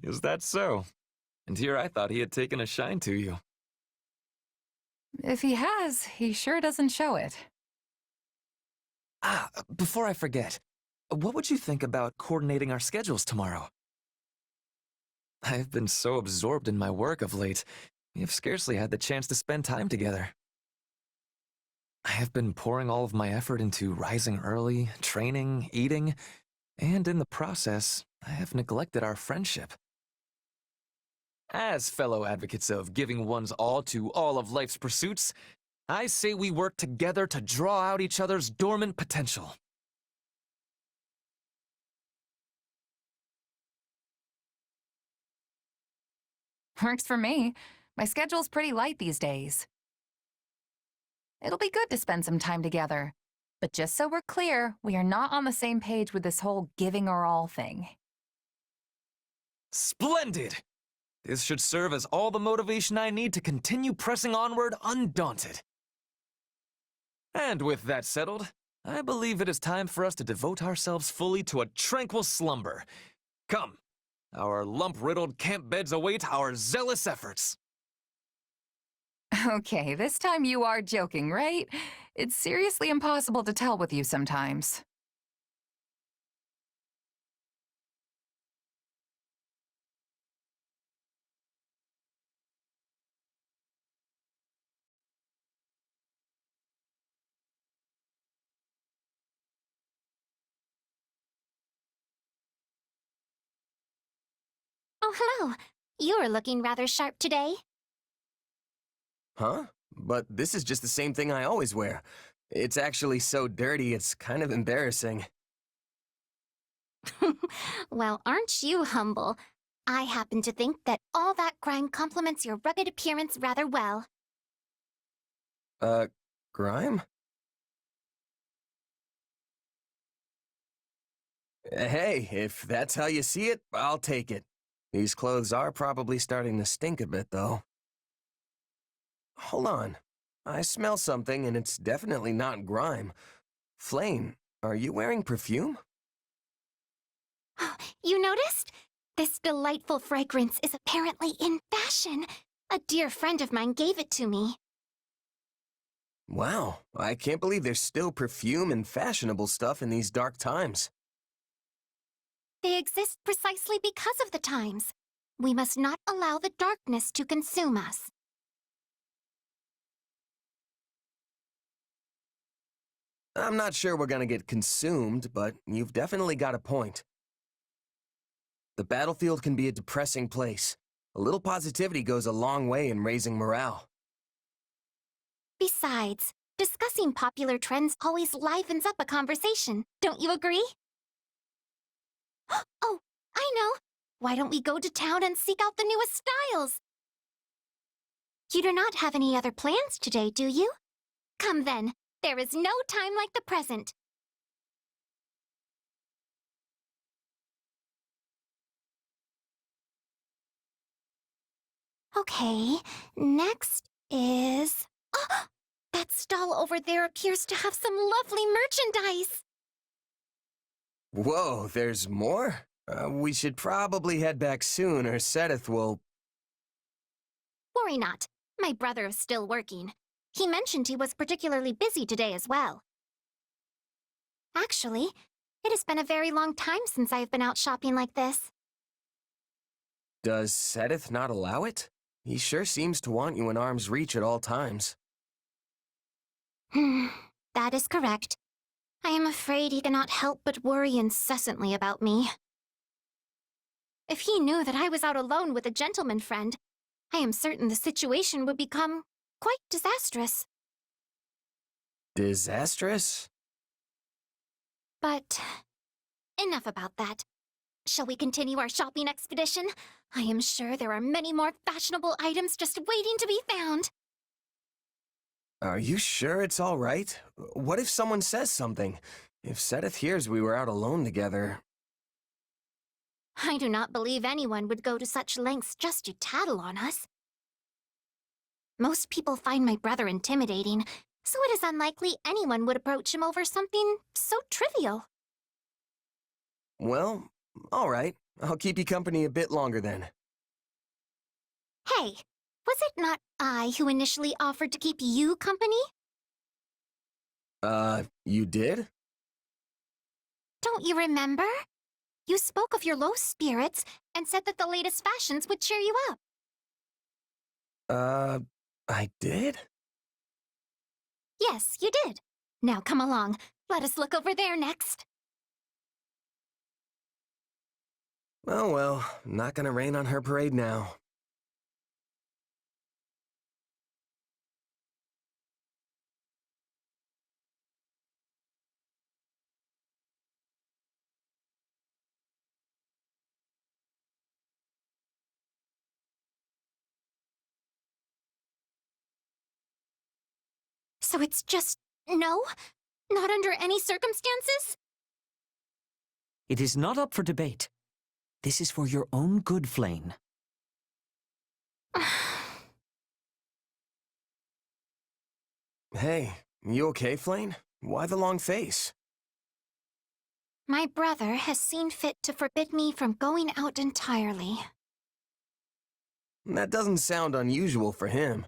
Is that so? And here I thought he had taken a shine to you. If he has, he sure doesn't show it. Before I forget, what would you think about coordinating our schedules tomorrow? I've been so absorbed in my work of late, we have scarcely had the chance to spend time together. I have been pouring all of my effort into rising early, training, eating, and in the process, I have neglected our friendship. As fellow advocates of giving one's all to all of life's pursuits, I say we work together to draw out each other's dormant potential. Works for me. My schedule's pretty light these days. It'll be good to spend some time together. But just so we're clear, we are not on the same page with this whole giving our all thing. Splendid! This should serve as all the motivation I need to continue pressing onward undaunted. And with that settled, I believe it is time for us to devote ourselves fully to a tranquil slumber. Come, our lump-riddled camp beds await our zealous efforts. Okay, this time you are joking, right? It's seriously impossible to tell with you sometimes. Oh, hello. You are looking rather sharp today. Huh? But this is just the same thing I always wear. It's actually so dirty, it's kind of embarrassing. Well, aren't you humble? I happen to think that all that grime complements your rugged appearance rather well. Grime? Hey, if that's how you see it, I'll take it. These clothes are probably starting to stink a bit, though. Hold on. I smell something, and it's definitely not grime. Flayn, are you wearing perfume? You noticed? This delightful fragrance is apparently in fashion. A dear friend of mine gave it to me. Wow, I can't believe there's still perfume and fashionable stuff in these dark times. They exist precisely because of the times. We must not allow the darkness to consume us. I'm not sure we're gonna get consumed, but you've definitely got a point. The battlefield can be a depressing place. A little positivity goes a long way in raising morale. Besides, discussing popular trends always livens up a conversation. Don't you agree? Oh, I know. Why don't we go to town and seek out the newest styles? You do not have any other plans today, do you? Come then. There is no time like the present. Okay, next is... Oh, that stall over there appears to have some lovely merchandise. Whoa, there's more? We should probably head back soon, or Sedith will... Worry not. My brother is still working. He mentioned he was particularly busy today as well. Actually, it has been a very long time since I've been out shopping like this. Does Sedith not allow it? He sure seems to want you in arm's reach at all times. That is correct. I am afraid he cannot help but worry incessantly about me. If he knew that I was out alone with a gentleman friend, I am certain the situation would become quite disastrous. Disastrous? But enough about that. Shall we continue our shopping expedition? I am sure there are many more fashionable items just waiting to be found. Are you sure it's all right? What if someone says something? If Sedith hears we were out alone together... I do not believe anyone would go to such lengths just to tattle on us. Most people find my brother intimidating, so it is unlikely anyone would approach him over something so trivial. Well, all right. I'll keep you company a bit longer then. Hey, was it not I who initially offered to keep you company? You did? Don't you remember? You spoke of your low spirits and said that the latest fashions would cheer you up. I did? Yes, you did. Now come along. Let us look over there next. Oh well, not gonna rain on her parade now. So it's just no? Not under any circumstances? It is not up for debate. This is for your own good, Flayn. Hey, you okay, Flayn? Why the long face? My brother has seen fit to forbid me from going out entirely. That doesn't sound unusual for him.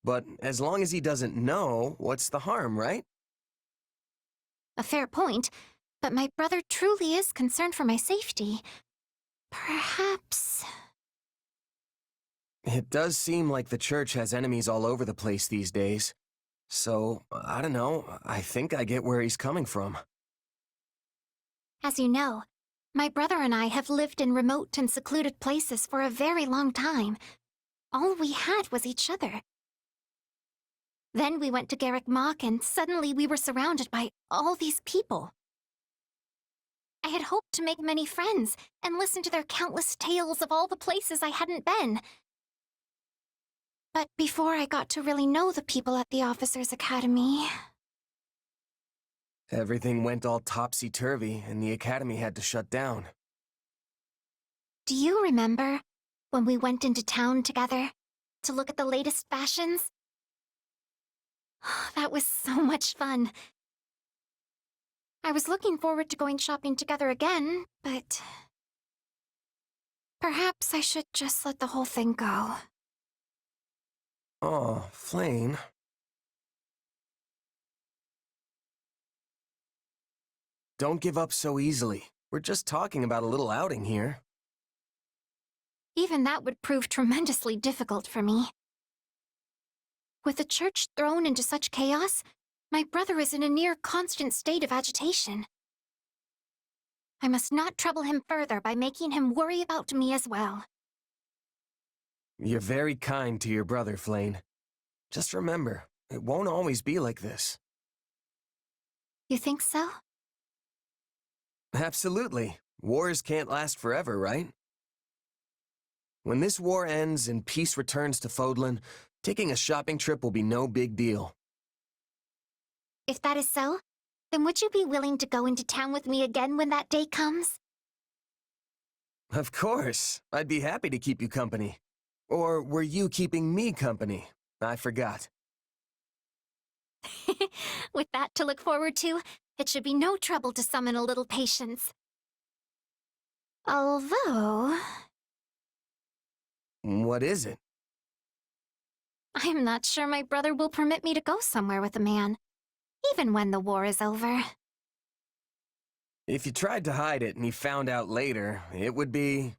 But as long as he doesn't know, what's the harm, right? A fair point, but my brother truly is concerned for my safety. Perhaps... It does seem like the church has enemies all over the place these days. So, I don't know, I think I get where he's coming from. As you know, my brother and I have lived in remote and secluded places for a very long time. All we had was each other. Then we went to Garrick Mach, and suddenly we were surrounded by all these people. I had hoped to make many friends and listen to their countless tales of all the places I hadn't been. But before I got to really know the people at the Officers' Academy... Everything went all topsy-turvy, and the academy had to shut down. Do you remember when we went into town together to look at the latest fashions? That was so much fun. I was looking forward to going shopping together again, but... perhaps I should just let the whole thing go. Oh, Flayn. Don't give up so easily. We're just talking about a little outing here. Even that would prove tremendously difficult for me. With the church thrown into such chaos, my brother is in a near constant state of agitation. I must not trouble him further by making him worry about me as well. You're very kind to your brother, Flayn. Just remember, it won't always be like this. You think so? Absolutely. Wars can't last forever, right? When this war ends and peace returns to Fodlan, taking a shopping trip will be no big deal. If that is so, then would you be willing to go into town with me again when that day comes? Of course. I'd be happy to keep you company. Or were you keeping me company? I forgot. With that to look forward to, it should be no trouble to summon a little patience. Although... What is it? I am not sure my brother will permit me to go somewhere with a man, even when the war is over. If you tried to hide it and he found out later, it would be...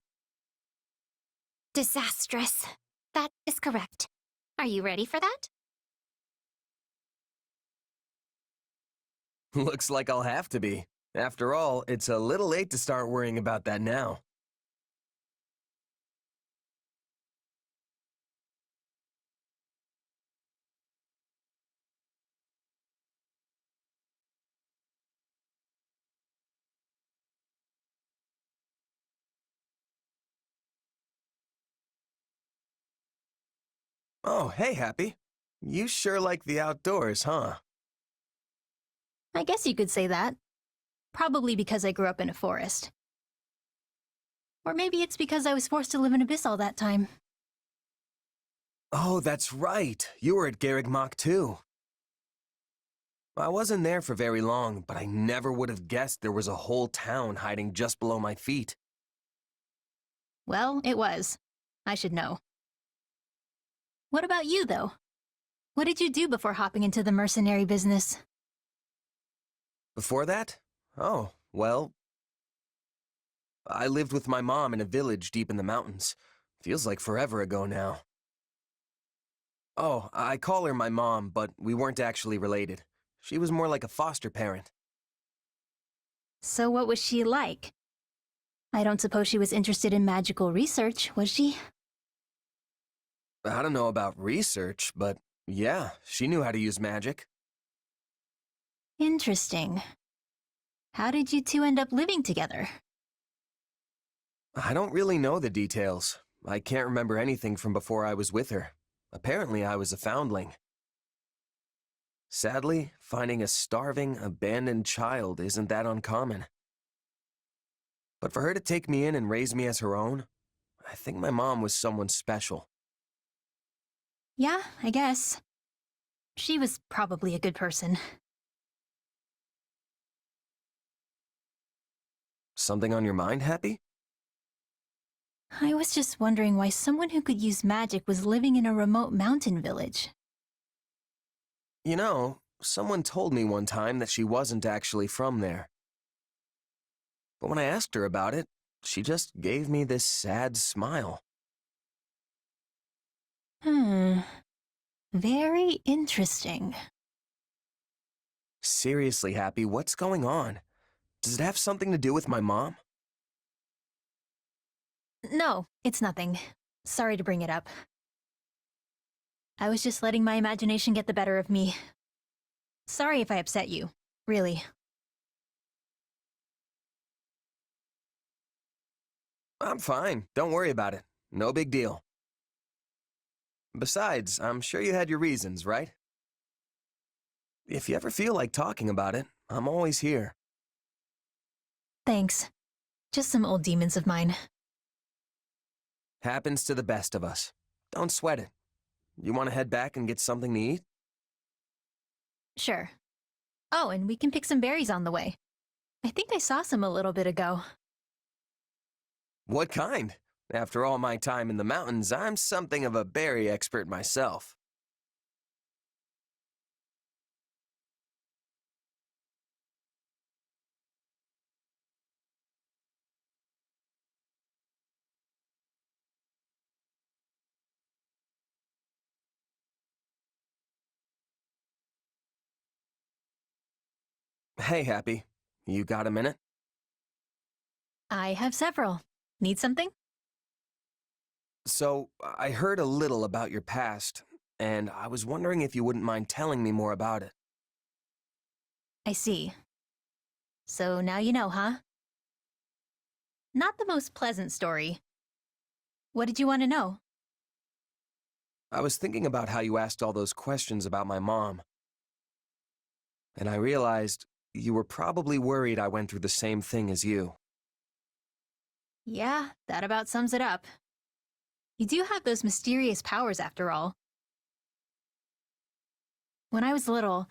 disastrous. That is correct. Are you ready for that? Looks like I'll have to be. After all, it's a little late to start worrying about that now. Oh, hey, Hapi. You sure like the outdoors, huh? I guess you could say that. Probably because I grew up in a forest. Or maybe it's because I was forced to live in Abyss all that time. Oh, that's right. You were at Garrick Mach too. I wasn't there for very long, but I never would have guessed there was a whole town hiding just below my feet. Well, it was. I should know. What about you, though? What did you do before hopping into the mercenary business? Before that? Oh, well... I lived with my mom in a village deep in the mountains. Feels like forever ago now. Oh, I call her my mom, but we weren't actually related. She was more like a foster parent. So what was she like? I don't suppose she was interested in magical research, was she? I don't know about research, but yeah, she knew how to use magic. Interesting. How did you two end up living together? I don't really know the details. I can't remember anything from before I was with her. Apparently, I was a foundling. Sadly, finding a starving, abandoned child isn't that uncommon. But for her to take me in and raise me as her own, I think my mom was someone special. Yeah, I guess. She was probably a good person. Something on your mind, Hapi? I was just wondering why someone who could use magic was living in a remote mountain village. You know, someone told me one time that she wasn't actually from there. But when I asked her about it, she just gave me this sad smile. Very interesting. Seriously, Hapi, what's going on? Does it have something to do with my mom? No, it's nothing. Sorry to bring it up. I was just letting my imagination get the better of me. Sorry if I upset you, really. I'm fine. Don't worry about it. No big deal. Besides, I'm sure you had your reasons, right? If you ever feel like talking about it, I'm always here. Thanks. Just some old demons of mine. Happens to the best of us. Don't sweat it. You want to head back and get something to eat? Sure. Oh, and we can pick some berries on the way. I think I saw some a little bit ago. What kind? After all my time in the mountains, I'm something of a berry expert myself. Hey, Hapi. You got a minute? I have several. Need something? So, I heard a little about your past, and I was wondering if you wouldn't mind telling me more about it. I see. So now you know, huh? Not the most pleasant story. What did you want to know? I was thinking about how you asked all those questions about my mom. And I realized you were probably worried I went through the same thing as you. Yeah, that about sums it up. You do have those mysterious powers after all. When I was little,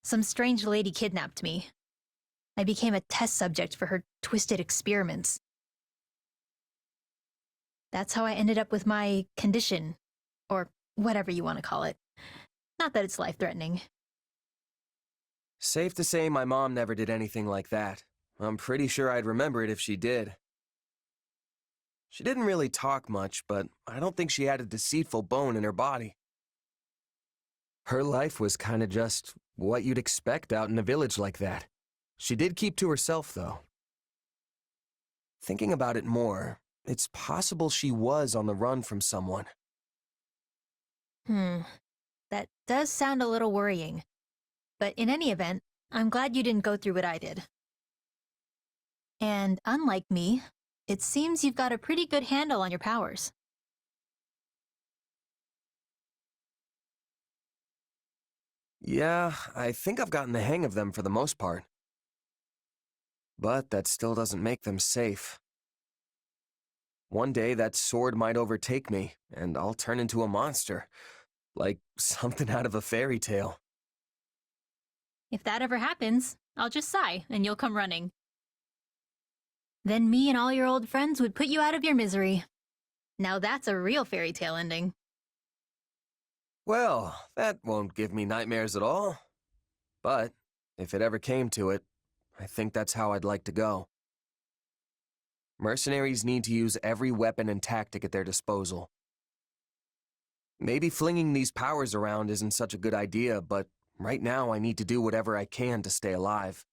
some strange lady kidnapped me. I became a test subject for her twisted experiments. That's how I ended up with my condition, or whatever you want to call it. Not that it's life-threatening. Safe to say my mom never did anything like that. I'm pretty sure I'd remember it if she did. She didn't really talk much, but I don't think she had a deceitful bone in her body. Her life was kinda just what you'd expect out in a village like that. She did keep to herself, though. Thinking about it more, it's possible she was on the run from someone. That does sound a little worrying. But in any event, I'm glad you didn't go through what I did. And unlike me, it seems you've got a pretty good handle on your powers. Yeah, I think I've gotten the hang of them for the most part. But that still doesn't make them safe. One day that sword might overtake me, and I'll turn into a monster. Like something out of a fairy tale. If that ever happens, I'll just sigh and you'll come running. Then me and all your old friends would put you out of your misery. Now that's a real fairy tale ending. Well, that won't give me nightmares at all. But if it ever came to it, I think that's how I'd like to go. Mercenaries need to use every weapon and tactic at their disposal. Maybe flinging these powers around isn't such a good idea, but right now I need to do whatever I can to stay alive.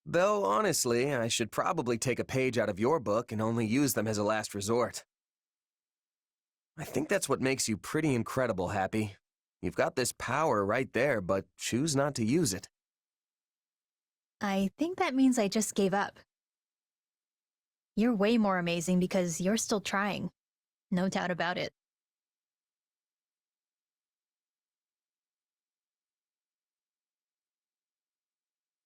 Though, honestly, I should probably take a page out of your book and only use them as a last resort. I think that's what makes you pretty incredible, Hapi. You've got this power right there, but choose not to use it. I think that means I just gave up. You're way more amazing because you're still trying. No doubt about it.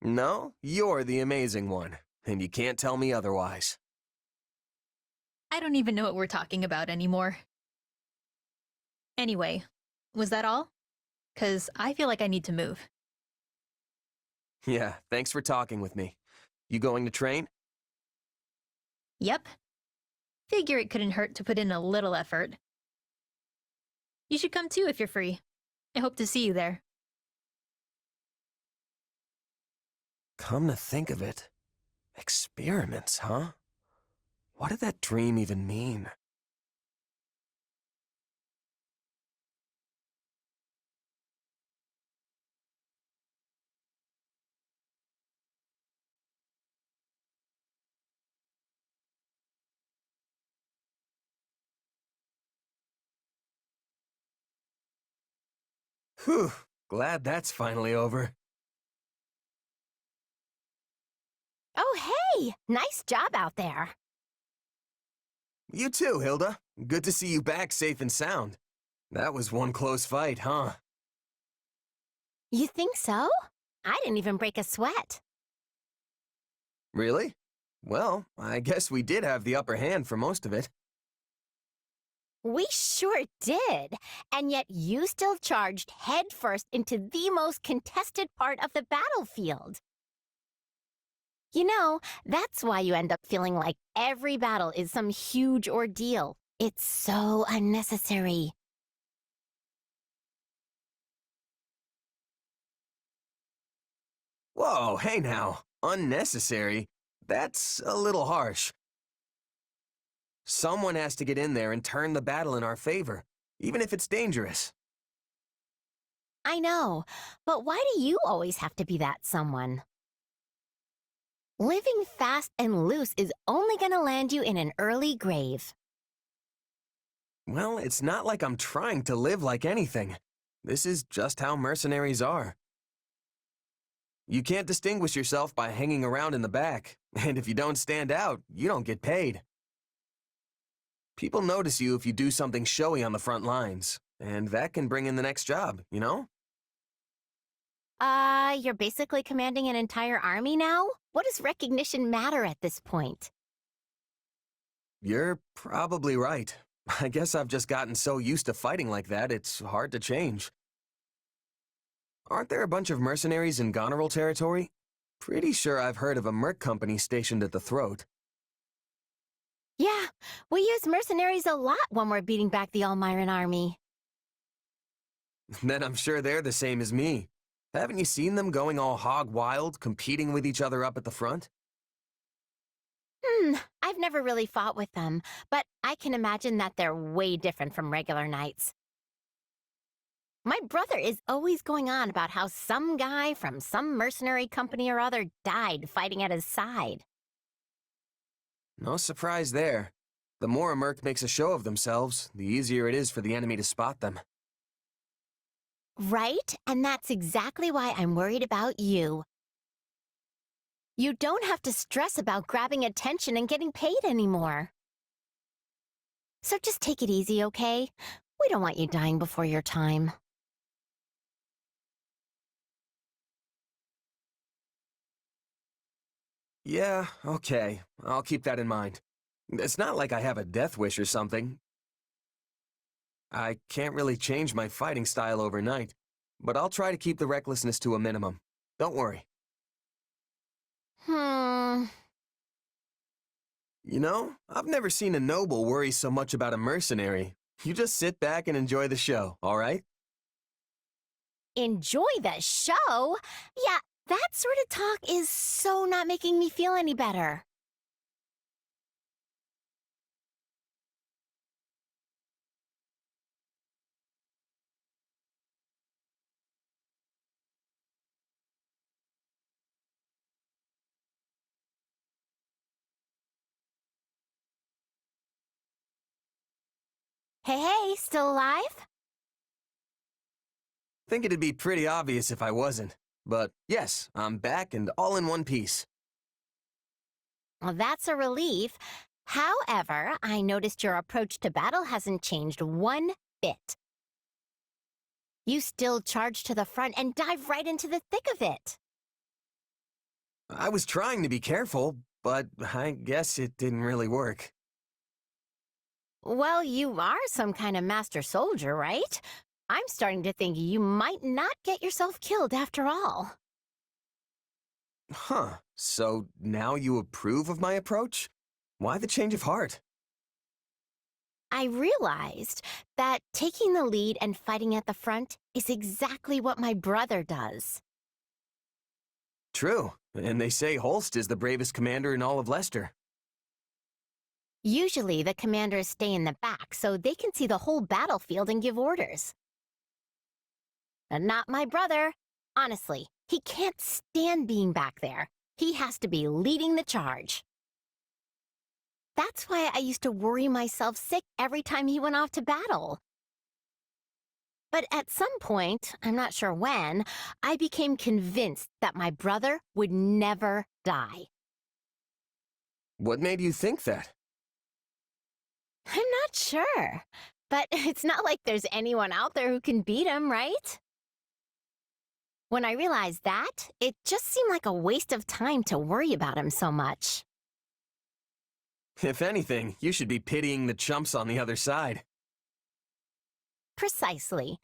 No, you're the amazing one, and you can't tell me otherwise. I don't even know what we're talking about anymore. Anyway, was that all? 'Cause I feel like I need to move. Yeah, thanks for talking with me. You going to train? Yep. Figure it couldn't hurt to put in a little effort. You should come too if you're free. I hope to see you there. Come to think of it, experiments, huh? What did that dream even mean? Whew, glad that's finally over. Oh, hey! Nice job out there. You too, Hilda. Good to see you back safe and sound. That was one close fight, huh? You think so? I didn't even break a sweat. Really? Well, I guess we did have the upper hand for most of it. We sure did. And yet you still charged headfirst into the most contested part of the battlefield. You know, that's why you end up feeling like every battle is some huge ordeal. It's so unnecessary. Whoa, hey now. Unnecessary? That's a little harsh. Someone has to get in there and turn the battle in our favor, even if it's dangerous. I know, but why do you always have to be that someone? Living fast and loose is only gonna land you in an early grave. Well, it's not like I'm trying to live like anything. This is just how mercenaries are. You can't distinguish yourself by hanging around in the back, and if you don't stand out, you don't get paid. People notice you if you do something showy on the front lines, and that can bring in the next job, you know? You're basically commanding an entire army now? What does recognition matter at this point? You're probably right. I guess I've just gotten so used to fighting like that, it's hard to change. Aren't there a bunch of mercenaries in Goneril territory? Pretty sure I've heard of a merc company stationed at the throat. Yeah, we use mercenaries a lot when we're beating back the Almiran army. Then I'm sure they're the same as me. Haven't you seen them going all hog wild, competing with each other up at the front? I've never really fought with them, but I can imagine that they're way different from regular knights. My brother is always going on about how some guy from some mercenary company or other died fighting at his side. No surprise there. The more a merc makes a show of themselves, the easier it is for the enemy to spot them. Right? And that's exactly why I'm worried about you. You don't have to stress about grabbing attention and getting paid anymore. So just take it easy, okay? We don't want you dying before your time. Yeah, okay. I'll keep that in mind. It's not like I have a death wish or something. I can't really change my fighting style overnight, but I'll try to keep the recklessness to a minimum. Don't worry. You know, I've never seen a noble worry so much about a mercenary. You just sit back and enjoy the show, all right? Enjoy the show? Yeah, that sort of talk is so not making me feel any better. Hey, still alive? Think it'd be pretty obvious if I wasn't. But yes, I'm back and all in one piece. Well, that's a relief. However, I noticed your approach to battle hasn't changed one bit. You still charge to the front and dive right into the thick of it. I was trying to be careful, but I guess it didn't really work. Well, you are some kind of master soldier, right? I'm starting to think you might not get yourself killed after all. Huh, so now you approve of my approach? Why the change of heart? I realized that taking the lead and fighting at the front is exactly what my brother does. True, and they say Holst is the bravest commander in all of Leicester. Usually, the commanders stay in the back so they can see the whole battlefield and give orders. But not my brother. Honestly, he can't stand being back there. He has to be leading the charge. That's why I used to worry myself sick every time he went off to battle. But at some point, I'm not sure when, I became convinced that my brother would never die. What made you think that? I'm not sure, but it's not like there's anyone out there who can beat him, right? When I realized that, it just seemed like a waste of time to worry about him so much. If anything, you should be pitying the chumps on the other side. Precisely.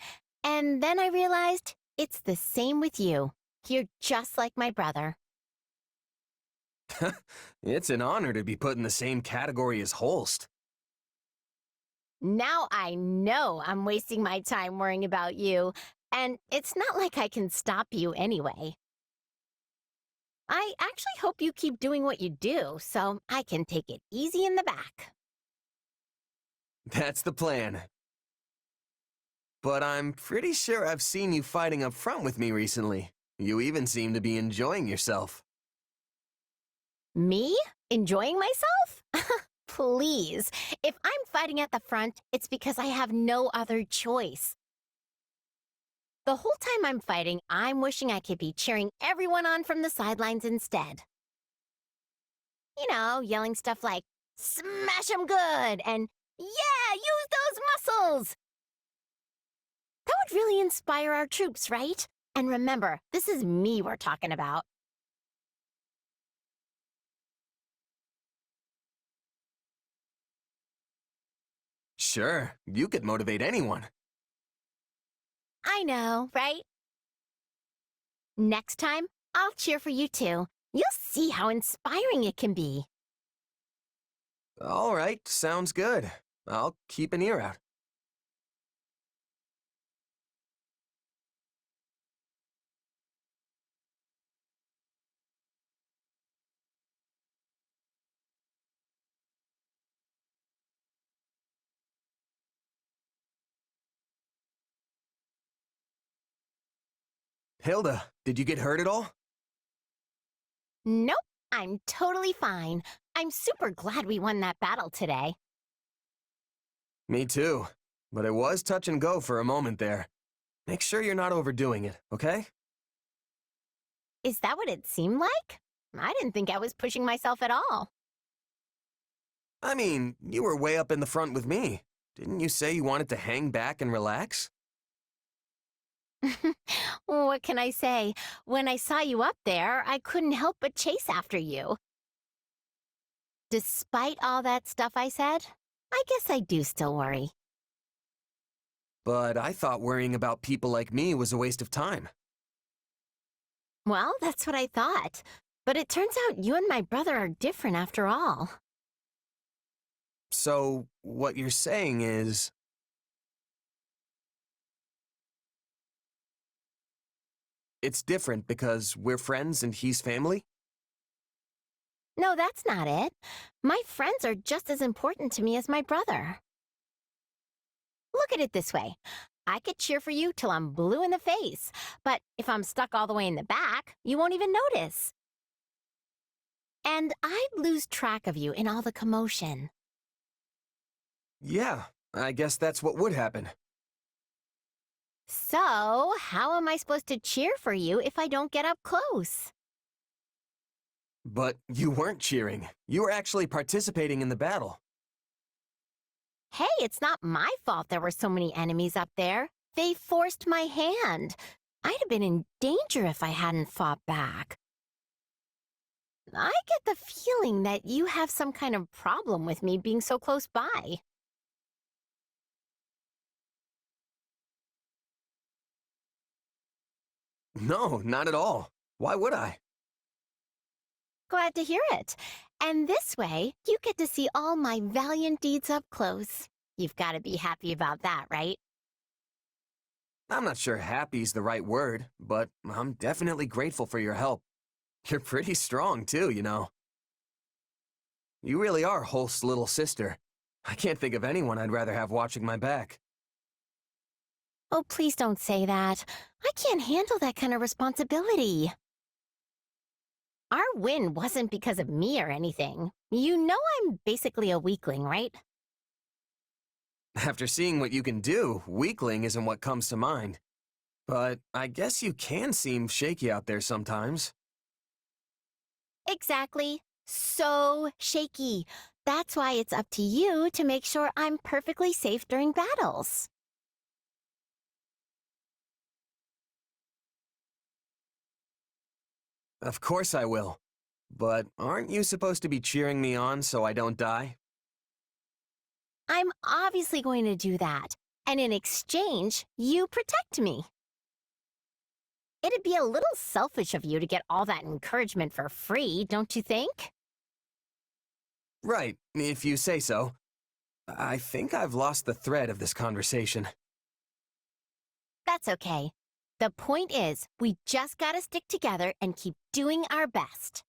And then I realized it's the same with you. You're just like my brother. It's an honor to be put in the same category as Holst. Now I know I'm wasting my time worrying about you, and it's not like I can stop you anyway. I actually hope you keep doing what you do, so I can take it easy in the back. That's the plan. But I'm pretty sure I've seen you fighting up front with me recently. You even seem to be enjoying yourself. Me? Enjoying myself? Please. If I'm fighting at the front, it's because I have no other choice. The whole time I'm fighting, I'm wishing I could be cheering everyone on from the sidelines instead. You know, yelling stuff like, "Smash 'em good!" and "Yeah, use those muscles!" That would really inspire our troops, right? And remember, this is me we're talking about. Sure, you could motivate anyone. I know, right? Next time, I'll cheer for you too. You'll see how inspiring it can be. All right, sounds good. I'll keep an ear out. Hilda, did you get hurt at all? Nope, I'm totally fine. I'm super glad we won that battle today. Me too, but it was touch and go for a moment there. Make sure you're not overdoing it, okay? Is that what it seemed like? I didn't think I was pushing myself at all. I mean, you were way up in the front with me. Didn't you say you wanted to hang back and relax? What can I say? When I saw you up there, I couldn't help but chase after you. Despite all that stuff I said, I guess I do still worry. But I thought worrying about people like me was a waste of time. Well, that's what I thought. But it turns out you and my brother are different after all. So, what you're saying is... It's different because we're friends and he's family? No, that's not it. My friends are just as important to me as my brother. Look at it this way. I could cheer for you till I'm blue in the face, but if I'm stuck all the way in the back, you won't even notice. And I'd lose track of you in all the commotion. Yeah, I guess that's what would happen. So, how am I supposed to cheer for you if I don't get up close? But you weren't cheering. You were actually participating in the battle. Hey, it's not my fault there were so many enemies up there. They forced my hand. I'd have been in danger if I hadn't fought back. I get the feeling that you have some kind of problem with me being so close by. No, not at all. Why would I? Glad to hear it. And this way, you get to see all my valiant deeds up close. You've got to be happy about that, right? I'm not sure happy's the right word, but I'm definitely grateful for your help. You're pretty strong, too, you know. You really are Holst's little sister. I can't think of anyone I'd rather have watching my back. Oh, please don't say that. I can't handle that kind of responsibility. Our win wasn't because of me or anything. You know I'm basically a weakling, right? After seeing what you can do, weakling isn't what comes to mind. But I guess you can seem shaky out there sometimes. Exactly. So shaky. That's why it's up to you to make sure I'm perfectly safe during battles. Of course I will. But aren't you supposed to be cheering me on so I don't die? I'm obviously going to do that. And in exchange, you protect me. It'd be a little selfish of you to get all that encouragement for free, don't you think? Right, if you say so. I think I've lost the thread of this conversation. That's okay. The point is, we just gotta stick together and keep doing our best.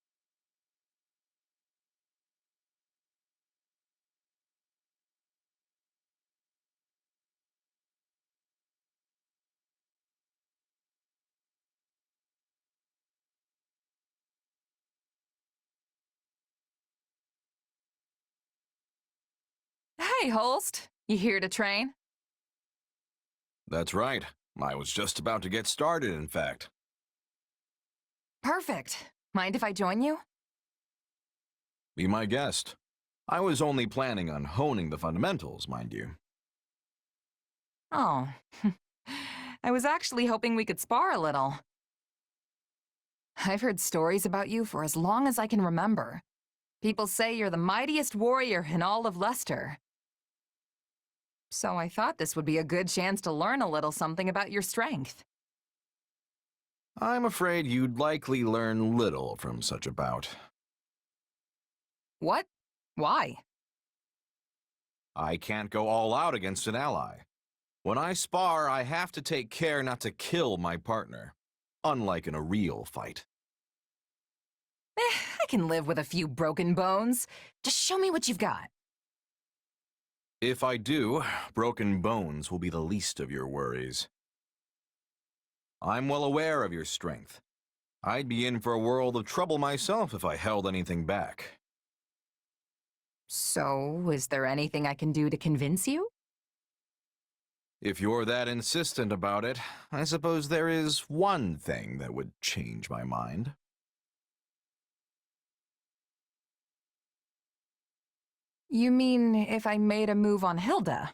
Hey, Holst. You here to train? That's right. I was just about to get started, in fact. Perfect. Mind if I join you? Be my guest. I was only planning on honing the fundamentals, mind you. Oh. I was actually hoping we could spar a little. I've heard stories about you for as long as I can remember. People say you're the mightiest warrior in all of Leicester. So I thought this would be a good chance to learn a little something about your strength. I'm afraid you'd likely learn little from such a bout. What? Why? I can't go all out against an ally. When I spar, I have to take care not to kill my partner, unlike in a real fight. I can live with a few broken bones. Just show me what you've got. If I do, broken bones will be the least of your worries. I'm well aware of your strength. I'd be in for a world of trouble myself if I held anything back. So, is there anything I can do to convince you? If you're that insistent about it, I suppose there is one thing that would change my mind. You mean if I made a move on Hilda?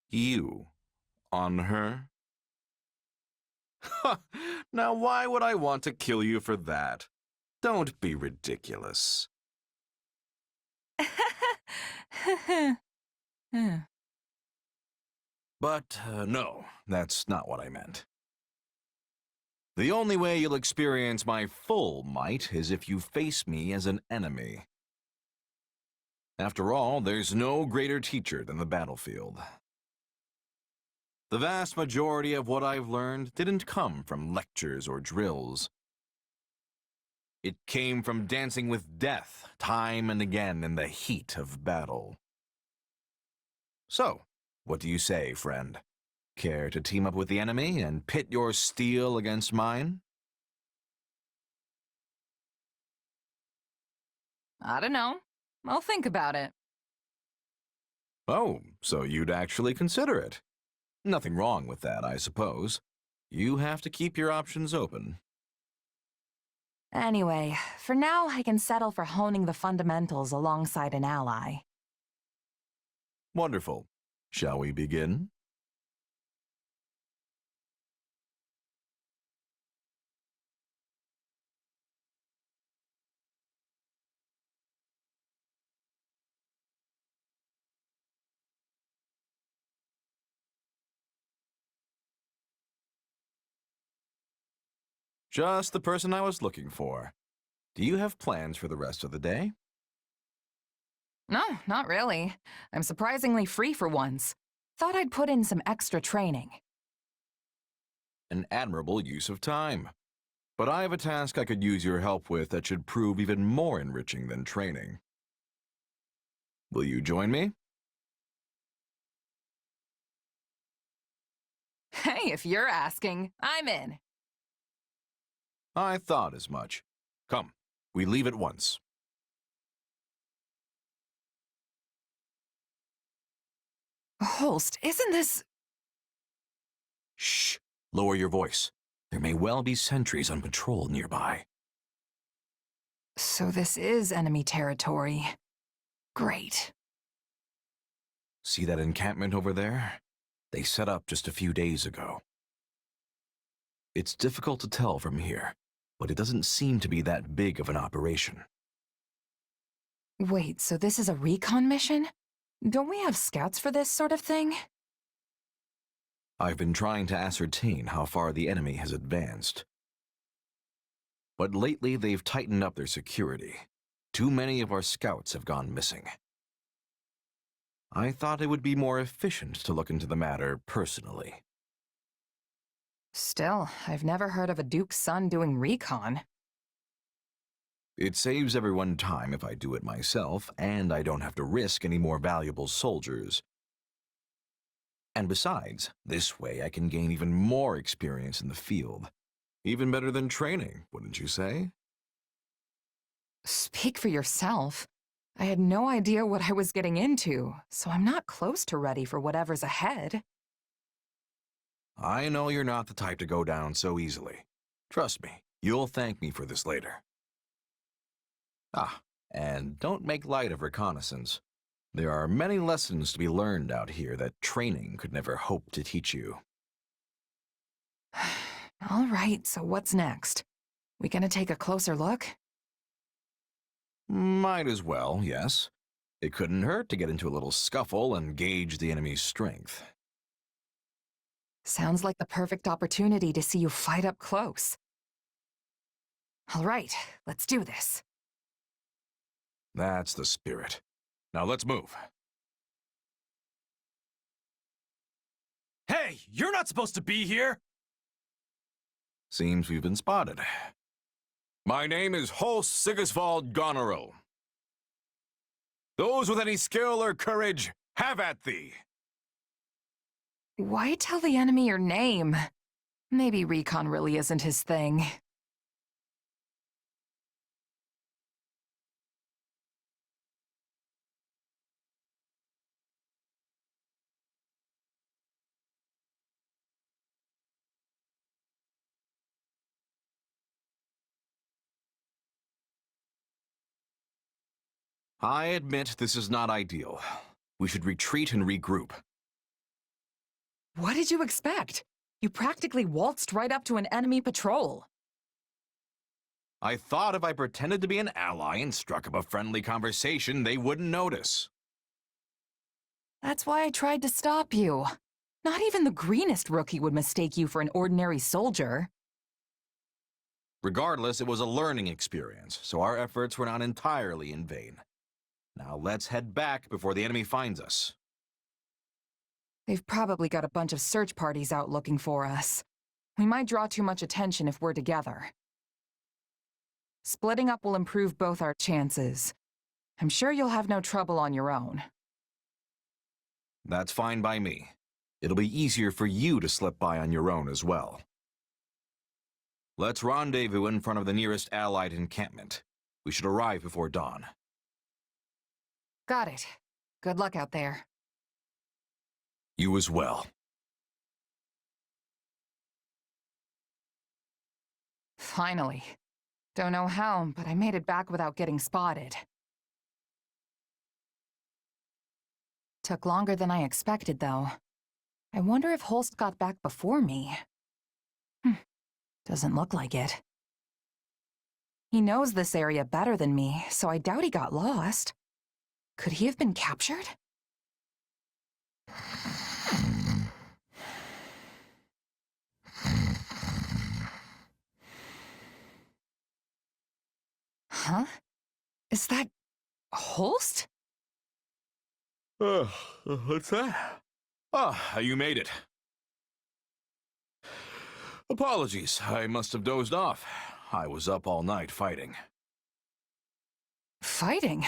You. On her? Now why would I want to kill you for that? Don't be ridiculous. But, no, that's not what I meant. The only way you'll experience my full might is if you face me as an enemy. After all, there's no greater teacher than the battlefield. The vast majority of what I've learned didn't come from lectures or drills. It came from dancing with death time and again in the heat of battle. So, what do you say, friend? Care to team up with the enemy and pit your steel against mine? I don't know. I'll think about it. Oh, so you'd actually consider it. Nothing wrong with that, I suppose. You have to keep your options open. Anyway, for now I can settle for honing the fundamentals alongside an ally. Wonderful. Shall we begin? Just the person I was looking for. Do you have plans for the rest of the day? No, not really. I'm surprisingly free for once. Thought I'd put in some extra training. An admirable use of time. But I have a task I could use your help with that should prove even more enriching than training. Will you join me? Hey, if you're asking, I'm in. I thought as much. Come, we leave at once. Holst, isn't this... Shh! Lower your voice. There may well be sentries on patrol nearby. So this is enemy territory. Great. See that encampment over there? They set up just a few days ago. It's difficult to tell from here, but it doesn't seem to be that big of an operation. Wait, so this is a recon mission? Don't we have scouts for this sort of thing? I've been trying to ascertain how far the enemy has advanced. But lately they've tightened up their security. Too many of our scouts have gone missing. I thought it would be more efficient to look into the matter personally. Still, I've never heard of a duke's son doing recon. It saves everyone time if I do it myself, and I don't have to risk any more valuable soldiers. And besides, this way I can gain even more experience in the field. Even better than training, wouldn't you say? Speak for yourself. I had no idea what I was getting into, so I'm not close to ready for whatever's ahead. I know you're not the type to go down so easily. Trust me, you'll thank me for this later. Ah, and don't make light of reconnaissance. There are many lessons to be learned out here that training could never hope to teach you. All right, so what's next? We gonna take a closer look? Might as well, yes. It couldn't hurt to get into a little scuffle and gauge the enemy's strength. Sounds like the perfect opportunity to see you fight up close. All right, let's do this. That's the spirit. Now let's move. Hey, you're not supposed to be here! Seems we've been spotted. My name is Holst Sigisvald Goneril. Those with any skill or courage, have at thee! Why tell the enemy your name? Maybe recon really isn't his thing. I admit this is not ideal. We should retreat and regroup. What did you expect? You practically waltzed right up to an enemy patrol. I thought if I pretended to be an ally and struck up a friendly conversation, they wouldn't notice. That's why I tried to stop you. Not even the greenest rookie would mistake you for an ordinary soldier. Regardless, it was a learning experience, so our efforts were not entirely in vain. Now let's head back before the enemy finds us. They've probably got a bunch of search parties out looking for us. We might draw too much attention if we're together. Splitting up will improve both our chances. I'm sure you'll have no trouble on your own. That's fine by me. It'll be easier for you to slip by on your own as well. Let's rendezvous in front of the nearest Allied encampment. We should arrive before dawn. Got it. Good luck out there. You as well. Finally. Don't know how, but I made it back without getting spotted. Took longer than I expected, though. I wonder if Holst got back before me. Doesn't look like it. He knows this area better than me, so I doubt he got lost. Could he have been captured? Huh? Is that Holst? What's that? Ah, you made it. Apologies, I must have dozed off. I was up all night fighting. Fighting?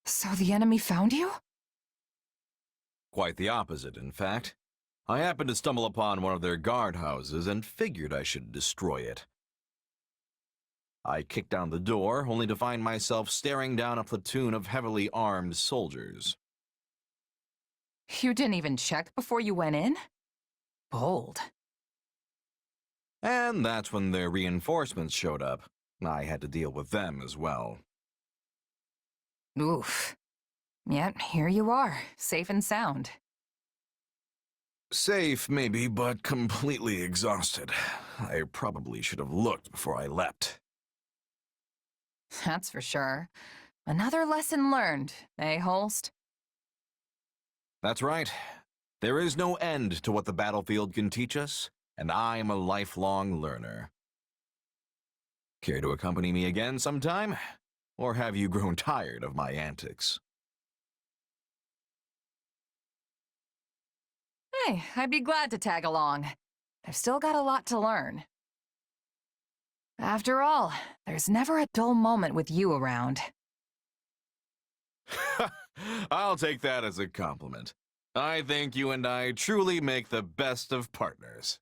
So the enemy found you? Quite the opposite, in fact. I happened to stumble upon one of their guardhouses and figured I should destroy it. I kicked down the door, only to find myself staring down a platoon of heavily armed soldiers. You didn't even check before you went in? Bold. And that's when their reinforcements showed up. I had to deal with them as well. Oof. Yet, here you are, safe and sound. Safe, maybe, but completely exhausted. I probably should have looked before I leapt. That's for sure. Another lesson learned, eh, Holst? That's right. There is no end to what the battlefield can teach us, and I'm a lifelong learner. Care to accompany me again sometime? Or have you grown tired of my antics? Hey, I'd be glad to tag along. I've still got a lot to learn. After all, there's never a dull moment with you around. I'll take that as a compliment. I think you and I truly make the best of partners.